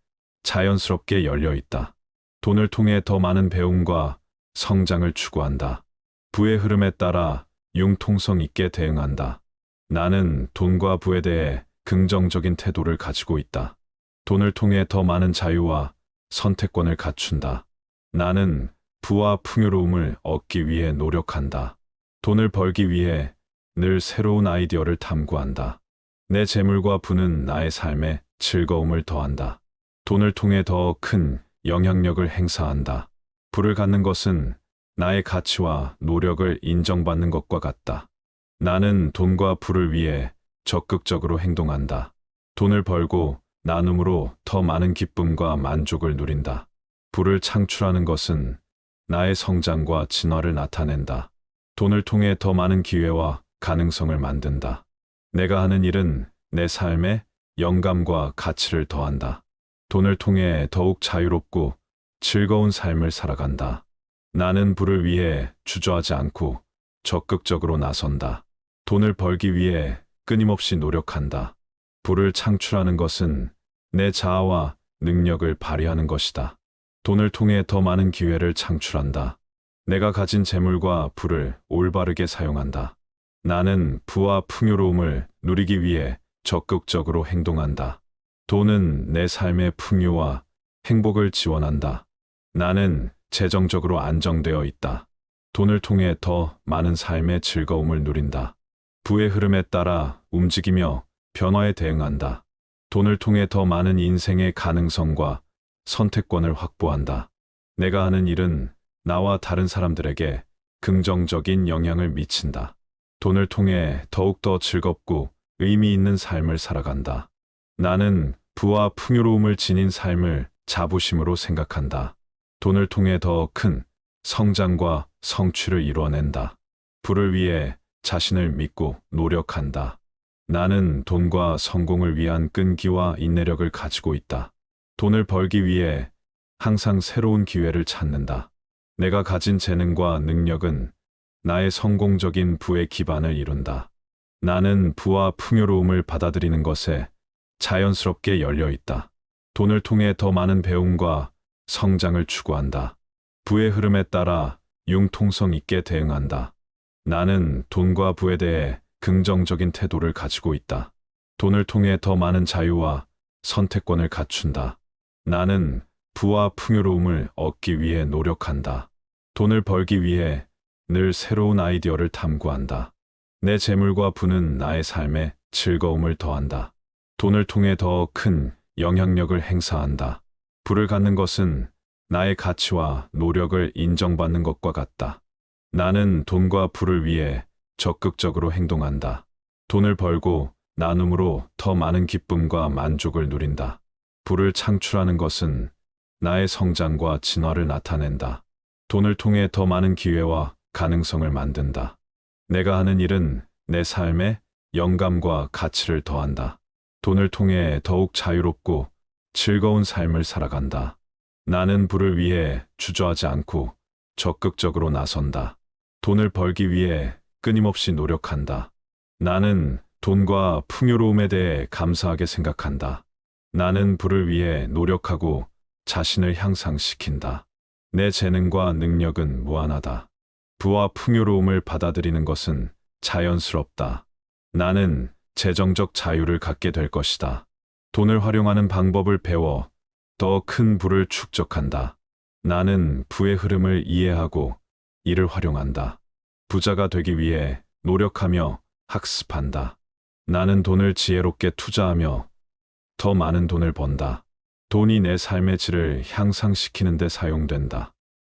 자연스럽게 열려 있다. 돈을 통해 더 많은 배움과 성장을 추구한다. 부의 흐름에 따라 융통성 있게 대응한다. 나는 돈과 부에 대해 긍정적인 태도를 가지고 있다. 돈을 통해 더 많은 자유와 선택권을 갖춘다. 나는 부와 풍요로움을 얻기 위해 노력한다. 돈을 벌기 위해 늘 새로운 아이디어를 탐구한다. 내 재물과 부는 나의 삶에 즐거움을 더한다. 돈을 통해 더 큰 영향력을 행사한다. 부를 갖는 것은 나의 가치와 노력을 인정받는 것과 같다. 나는 돈과 부를 위해 적극적으로 행동한다. 돈을 벌고 나눔으로 더 많은 기쁨과 만족을 누린다. 부를 창출하는 것은 나의 성장과 진화를 나타낸다. 돈을 통해 더 많은 기회와 가능성을 만든다. 내가 하는 일은 내 삶에 영감과 가치를 더한다. 돈을 통해 더욱 자유롭고 즐거운 삶을 살아간다. 나는 부를 위해 주저하지 않고 적극적으로 나선다. 돈을 벌기 위해 끊임없이 노력한다. 부를 창출하는 것은 내 자아와 능력을 발휘하는 것이다. 돈을 통해 더 많은 기회를 창출한다. 내가 가진 재물과 부를 올바르게 사용한다. 나는 부와 풍요로움을 누리기 위해 적극적으로 행동한다. 돈은 내 삶의 풍요와 행복을 지원한다. 나는 재정적으로 안정되어 있다. 돈을 통해 더 많은 삶의 즐거움을 누린다. 부의 흐름에 따라 움직이며 변화에 대응한다. 돈을 통해 더 많은 인생의 가능성과 선택권을 확보한다. 내가 하는 일은 나와 다른 사람들에게 긍정적인 영향을 미친다. 돈을 통해 더욱더 즐겁고 의미 있는 삶을 살아간다. 나는 부와 풍요로움을 지닌 삶을 자부심으로 생각한다. 돈을 통해 더 큰 성장과 성취를 이루어낸다. 부를 위해 자신을 믿고 노력한다. 나는 돈과 성공을 위한 끈기와 인내력을 가지고 있다. 돈을 벌기 위해 항상 새로운 기회를 찾는다. 내가 가진 재능과 능력은 나의 성공적인 부의 기반을 이룬다. 나는 부와 풍요로움을 받아들이는 것에 자연스럽게 열려 있다. 돈을 통해 더 많은 배움과 성장을 추구한다. 부의 흐름에 따라 융통성 있게 대응한다. 나는 돈과 부에 대해 긍정적인 태도를 가지고 있다. 돈을 통해 더 많은 자유와 선택권을 갖춘다. 나는 부와 풍요로움을 얻기 위해 노력한다. 돈을 벌기 위해 늘 새로운 아이디어를 탐구한다. 내 재물과 부는 나의 삶에 즐거움을 더한다. 돈을 통해 더 큰 영향력을 행사한다. 부를 갖는 것은 나의 가치와 노력을 인정받는 것과 같다. 나는 돈과 부를 위해 적극적으로 행동한다. 돈을 벌고 나눔으로 더 많은 기쁨과 만족을 누린다. 부를 창출하는 것은 나의 성장과 진화를 나타낸다. 돈을 통해 더 많은 기회와 가능성을 만든다. 내가 하는 일은 내 삶에 영감과 가치를 더한다. 돈을 통해 더욱 자유롭고 즐거운 삶을 살아간다. 나는 부를 위해 주저하지 않고 적극적으로 나선다. 돈을 벌기 위해 끊임없이 노력한다. 나는 돈과 풍요로움에 대해 감사하게 생각한다. 나는 부를 위해 노력하고 자신을 향상시킨다. 내 재능과 능력은 무한하다. 부와 풍요로움을 받아들이는 것은 자연스럽다. 나는 재정적 자유를 갖게 될 것이다. 돈을 활용하는 방법을 배워 더 큰 부를 축적한다. 나는 부의 흐름을 이해하고 이를 활용한다. 부자가 되기 위해 노력하며 학습한다. 나는 돈을 지혜롭게 투자하며 더 많은 돈을 번다. 돈이 내 삶의 질을 향상시키는 데 사용된다.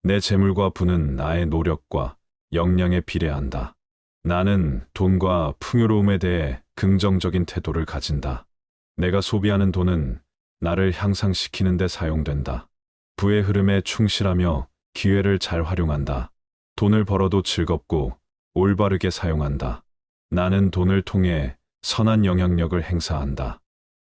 내 재물과 부는 나의 노력과 역량에 비례한다. 나는 돈과 풍요로움에 대해 긍정적인 태도를 가진다. 내가 소비하는 돈은 나를 향상시키는 데 사용된다. 부의 흐름에 충실하며 기회를 잘 활용한다. 돈을 벌어도 즐겁고 올바르게 사용한다. 나는 돈을 통해 선한 영향력을 행사한다.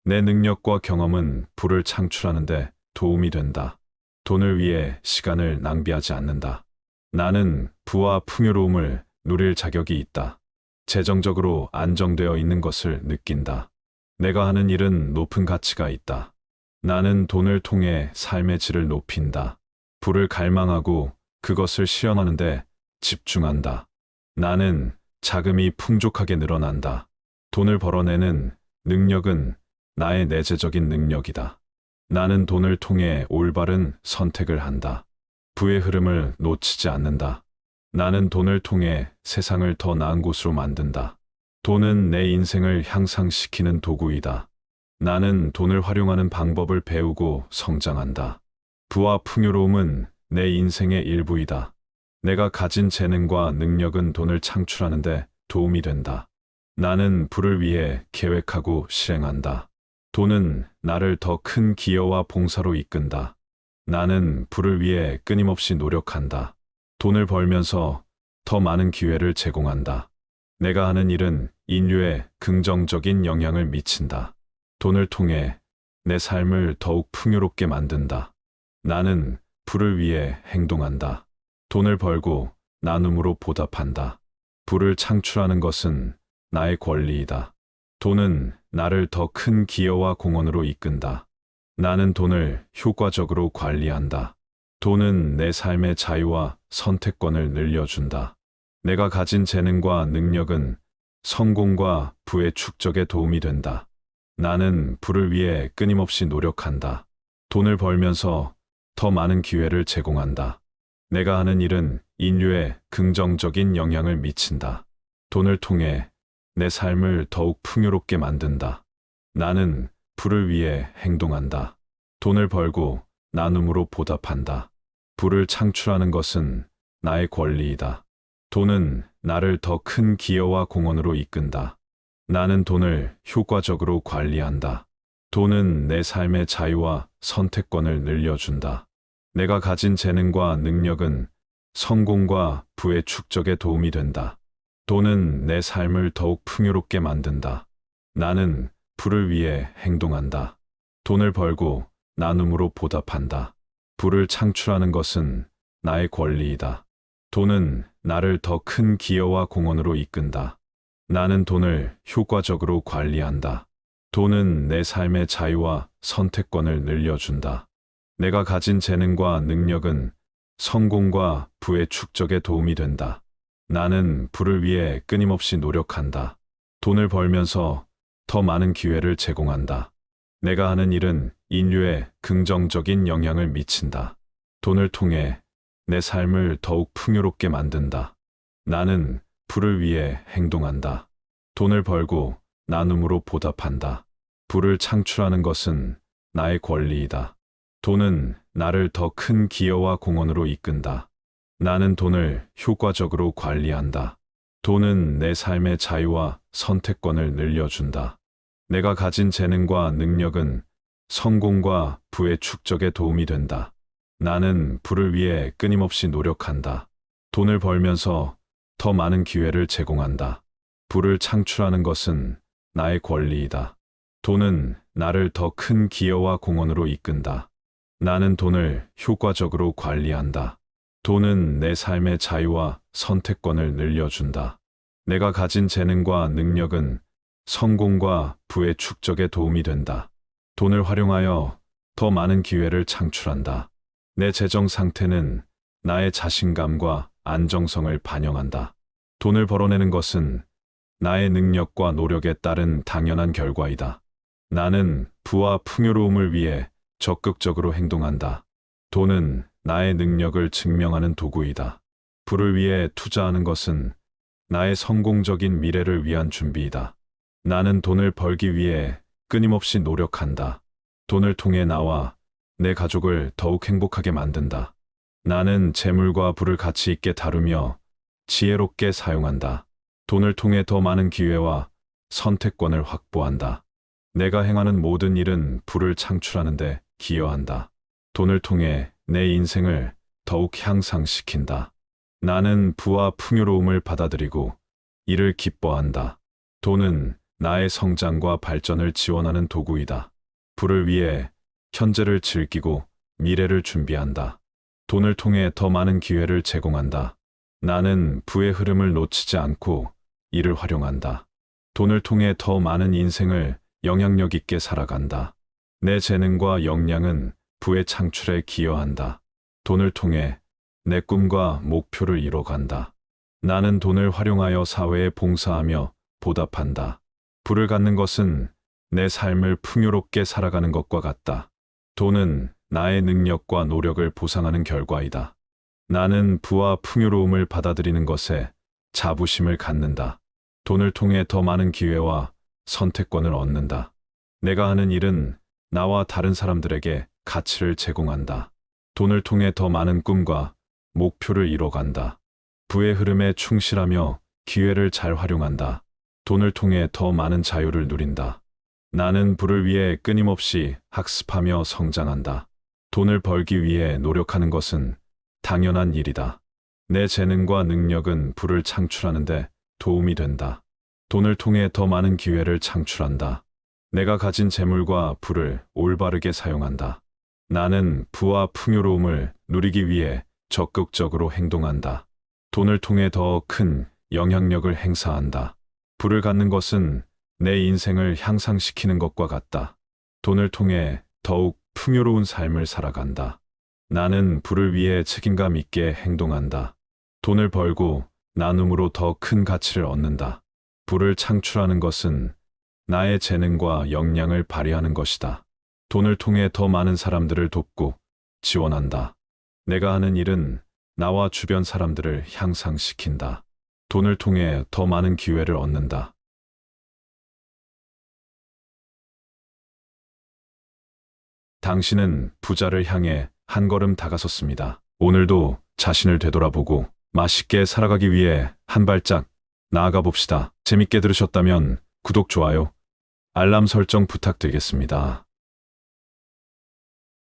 내 능력과 경험은 부를 창출하는 데 도움이 된다. 돈을 위해 시간을 낭비하지 않는다. 나는 부와 풍요로움을 누릴 자격이 있다. 재정적으로 안정되어 있는 것을 느낀다. 내가 하는 일은 높은 가치가 있다. 나는 돈을 통해 삶의 질을 높인다. 부를 갈망하고 그것을 실현하는 데 집중한다. 나는 자금이 풍족하게 늘어난다. 돈을 벌어내는 능력은 나의 내재적인 능력이다. 나는 돈을 통해 올바른 선택을 한다. 부의 흐름을 놓치지 않는다. 나는 돈을 통해 세상을 더 나은 곳으로 만든다. 돈은 내 인생을 향상시키는 도구이다. 나는 돈을 활용하는 방법을 배우고 성장한다. 부와 풍요로움은 내 인생의 일부이다. 내가 가진 재능과 능력은 돈을 창출하는 데 도움이 된다. 나는 부를 위해 계획하고 실행한다. 돈은 나를 더 큰 기여와 봉사로 이끈다. 나는 부를 위해 끊임없이 노력한다. 돈을 벌면서 더 많은 기회를 제공한다. 내가 하는 일은 인류에 긍정적인 영향을 미친다. 돈을 통해 내 삶을 더욱 풍요롭게 만든다. 나는 부를 위해 행동한다. 돈을 벌고 나눔으로 보답한다. 부를 창출하는 것은 나의 권리이다. 돈은 나를 더 큰 기여와 공헌으로 이끈다. 나는 돈을 효과적으로 관리한다. 돈은 내 삶의 자유와 선택권을 늘려준다. 내가 가진 재능과 능력은 성공과 부의 축적에 도움이 된다. 나는 부를 위해 끊임없이 노력한다. 돈을 벌면서 더 많은 기회를 제공한다. 내가 하는 일은 인류에 긍정적인 영향을 미친다. 돈을 통해 내 삶을 더욱 풍요롭게 만든다. 나는 부를 위해 행동한다. 돈을 벌고 나눔으로 보답한다. 부를 창출하는 것은 나의 권리이다. 돈은 나를 더 큰 기여와 공헌으로 이끈다. 나는 돈을 효과적으로 관리한다. 돈은 내 삶의 자유와 선택권을 늘려준다. 내가 가진 재능과 능력은 성공과 부의 축적에 도움이 된다. 돈은 내 삶을 더욱 풍요롭게 만든다. 나는 부를 위해 행동한다. 돈을 벌고 나눔으로 보답한다. 부를 창출하는 것은 나의 권리이다. 돈은 나를 더 큰 기여와 공헌으로 이끈다. 나는 돈을 효과적으로 관리한다. 돈은 내 삶의 자유와 선택권을 늘려준다. 내가 가진 재능과 능력은 성공과 부의 축적에 도움이 된다. 나는 부를 위해 끊임없이 노력한다. 돈을 벌면서 더 많은 기회를 제공한다. 내가 하는 일은 인류에 긍정적인 영향을 미친다. 돈을 통해 내 삶을 더욱 풍요롭게 만든다. 나는 부를 위해 행동한다. 돈을 벌고 나눔으로 보답한다. 부를 창출하는 것은 나의 권리이다. 돈은 나를 더 큰 기여와 공헌으로 이끈다. 나는 돈을 효과적으로 관리한다. 돈은 내 삶의 자유와 선택권을 늘려준다. 내가 가진 재능과 능력은 성공과 부의 축적에 도움이 된다. 나는 부를 위해 끊임없이 노력한다. 돈을 벌면서 더 많은 기회를 제공한다. 부를 창출하는 것은 나의 권리이다. 돈은 나를 더 큰 기여와 공헌으로 이끈다. 나는 돈을 효과적으로 관리한다. 돈은 내 삶의 자유와 선택권을 늘려준다. 내가 가진 재능과 능력은 성공과 부의 축적에 도움이 된다. 돈을 활용하여 더 많은 기회를 창출한다. 내 재정 상태는 나의 자신감과 안정성을 반영한다. 돈을 벌어내는 것은 나의 능력과 노력에 따른 당연한 결과이다. 나는 부와 풍요로움을 위해 적극적으로 행동한다. 돈은 나의 능력을 증명하는 도구이다. 부를 위해 투자하는 것은 나의 성공적인 미래를 위한 준비이다. 나는 돈을 벌기 위해 끊임없이 노력한다. 돈을 통해 나와 내 가족을 더욱 행복하게 만든다. 나는 재물과 부를 가치 있게 다루며 지혜롭게 사용한다. 돈을 통해 더 많은 기회와 선택권을 확보한다. 내가 행하는 모든 일은 부를 창출하는 데 기여한다. 돈을 통해 내 인생을 더욱 향상시킨다. 나는 부와 풍요로움을 받아들이고 이를 기뻐한다. 돈은 나의 성장과 발전을 지원하는 도구이다. 부를 위해 현재를 즐기고 미래를 준비한다. 돈을 통해 더 많은 기회를 제공한다. 나는 부의 흐름을 놓치지 않고 이를 활용한다. 돈을 통해 더 많은 인생을 영향력 있게 살아간다. 내 재능과 역량은 부의 창출에 기여한다. 돈을 통해 내 꿈과 목표를 이뤄간다. 나는 돈을 활용하여 사회에 봉사하며 보답한다. 부를 갖는 것은 내 삶을 풍요롭게 살아가는 것과 같다. 돈은 나의 능력과 노력을 보상하는 결과이다. 나는 부와 풍요로움을 받아들이는 것에 자부심을 갖는다. 돈을 통해 더 많은 기회와 선택권을 얻는다. 내가 하는 일은 나와 다른 사람들에게 가치를 제공한다. 돈을 통해 더 많은 꿈과 목표를 이뤄간다. 부의 흐름에 충실하며 기회를 잘 활용한다. 돈을 통해 더 많은 자유를 누린다. 나는 부를 위해 끊임없이 학습하며 성장한다. 돈을 벌기 위해 노력하는 것은 당연한 일이다. 내 재능과 능력은 부를 창출하는 데 도움이 된다. 돈을 통해 더 많은 기회를 창출한다. 내가 가진 재물과 부를 올바르게 사용한다. 나는 부와 풍요로움을 누리기 위해 적극적으로 행동한다. 돈을 통해 더 큰 영향력을 행사한다. 부를 갖는 것은 내 인생을 향상시키는 것과 같다. 돈을 통해 더욱 풍요로운 삶을 살아간다. 나는 부를 위해 책임감 있게 행동한다. 돈을 벌고 나눔으로 더 큰 가치를 얻는다. 부를 창출하는 것은 나의 재능과 역량을 발휘하는 것이다. 돈을 통해 더 많은 사람들을 돕고 지원한다. 내가 하는 일은 나와 주변 사람들을 향상시킨다. 돈을 통해 더 많은 기회를 얻는다. 당신은 부자를 향해 한 걸음 다가섰습니다. 오늘도 자신을 되돌아보고 맛있게 살아가기 위해 한 발짝 나아가 봅시다. 재밌게 들으셨다면 구독, 좋아요, 알람 설정 부탁드리겠습니다.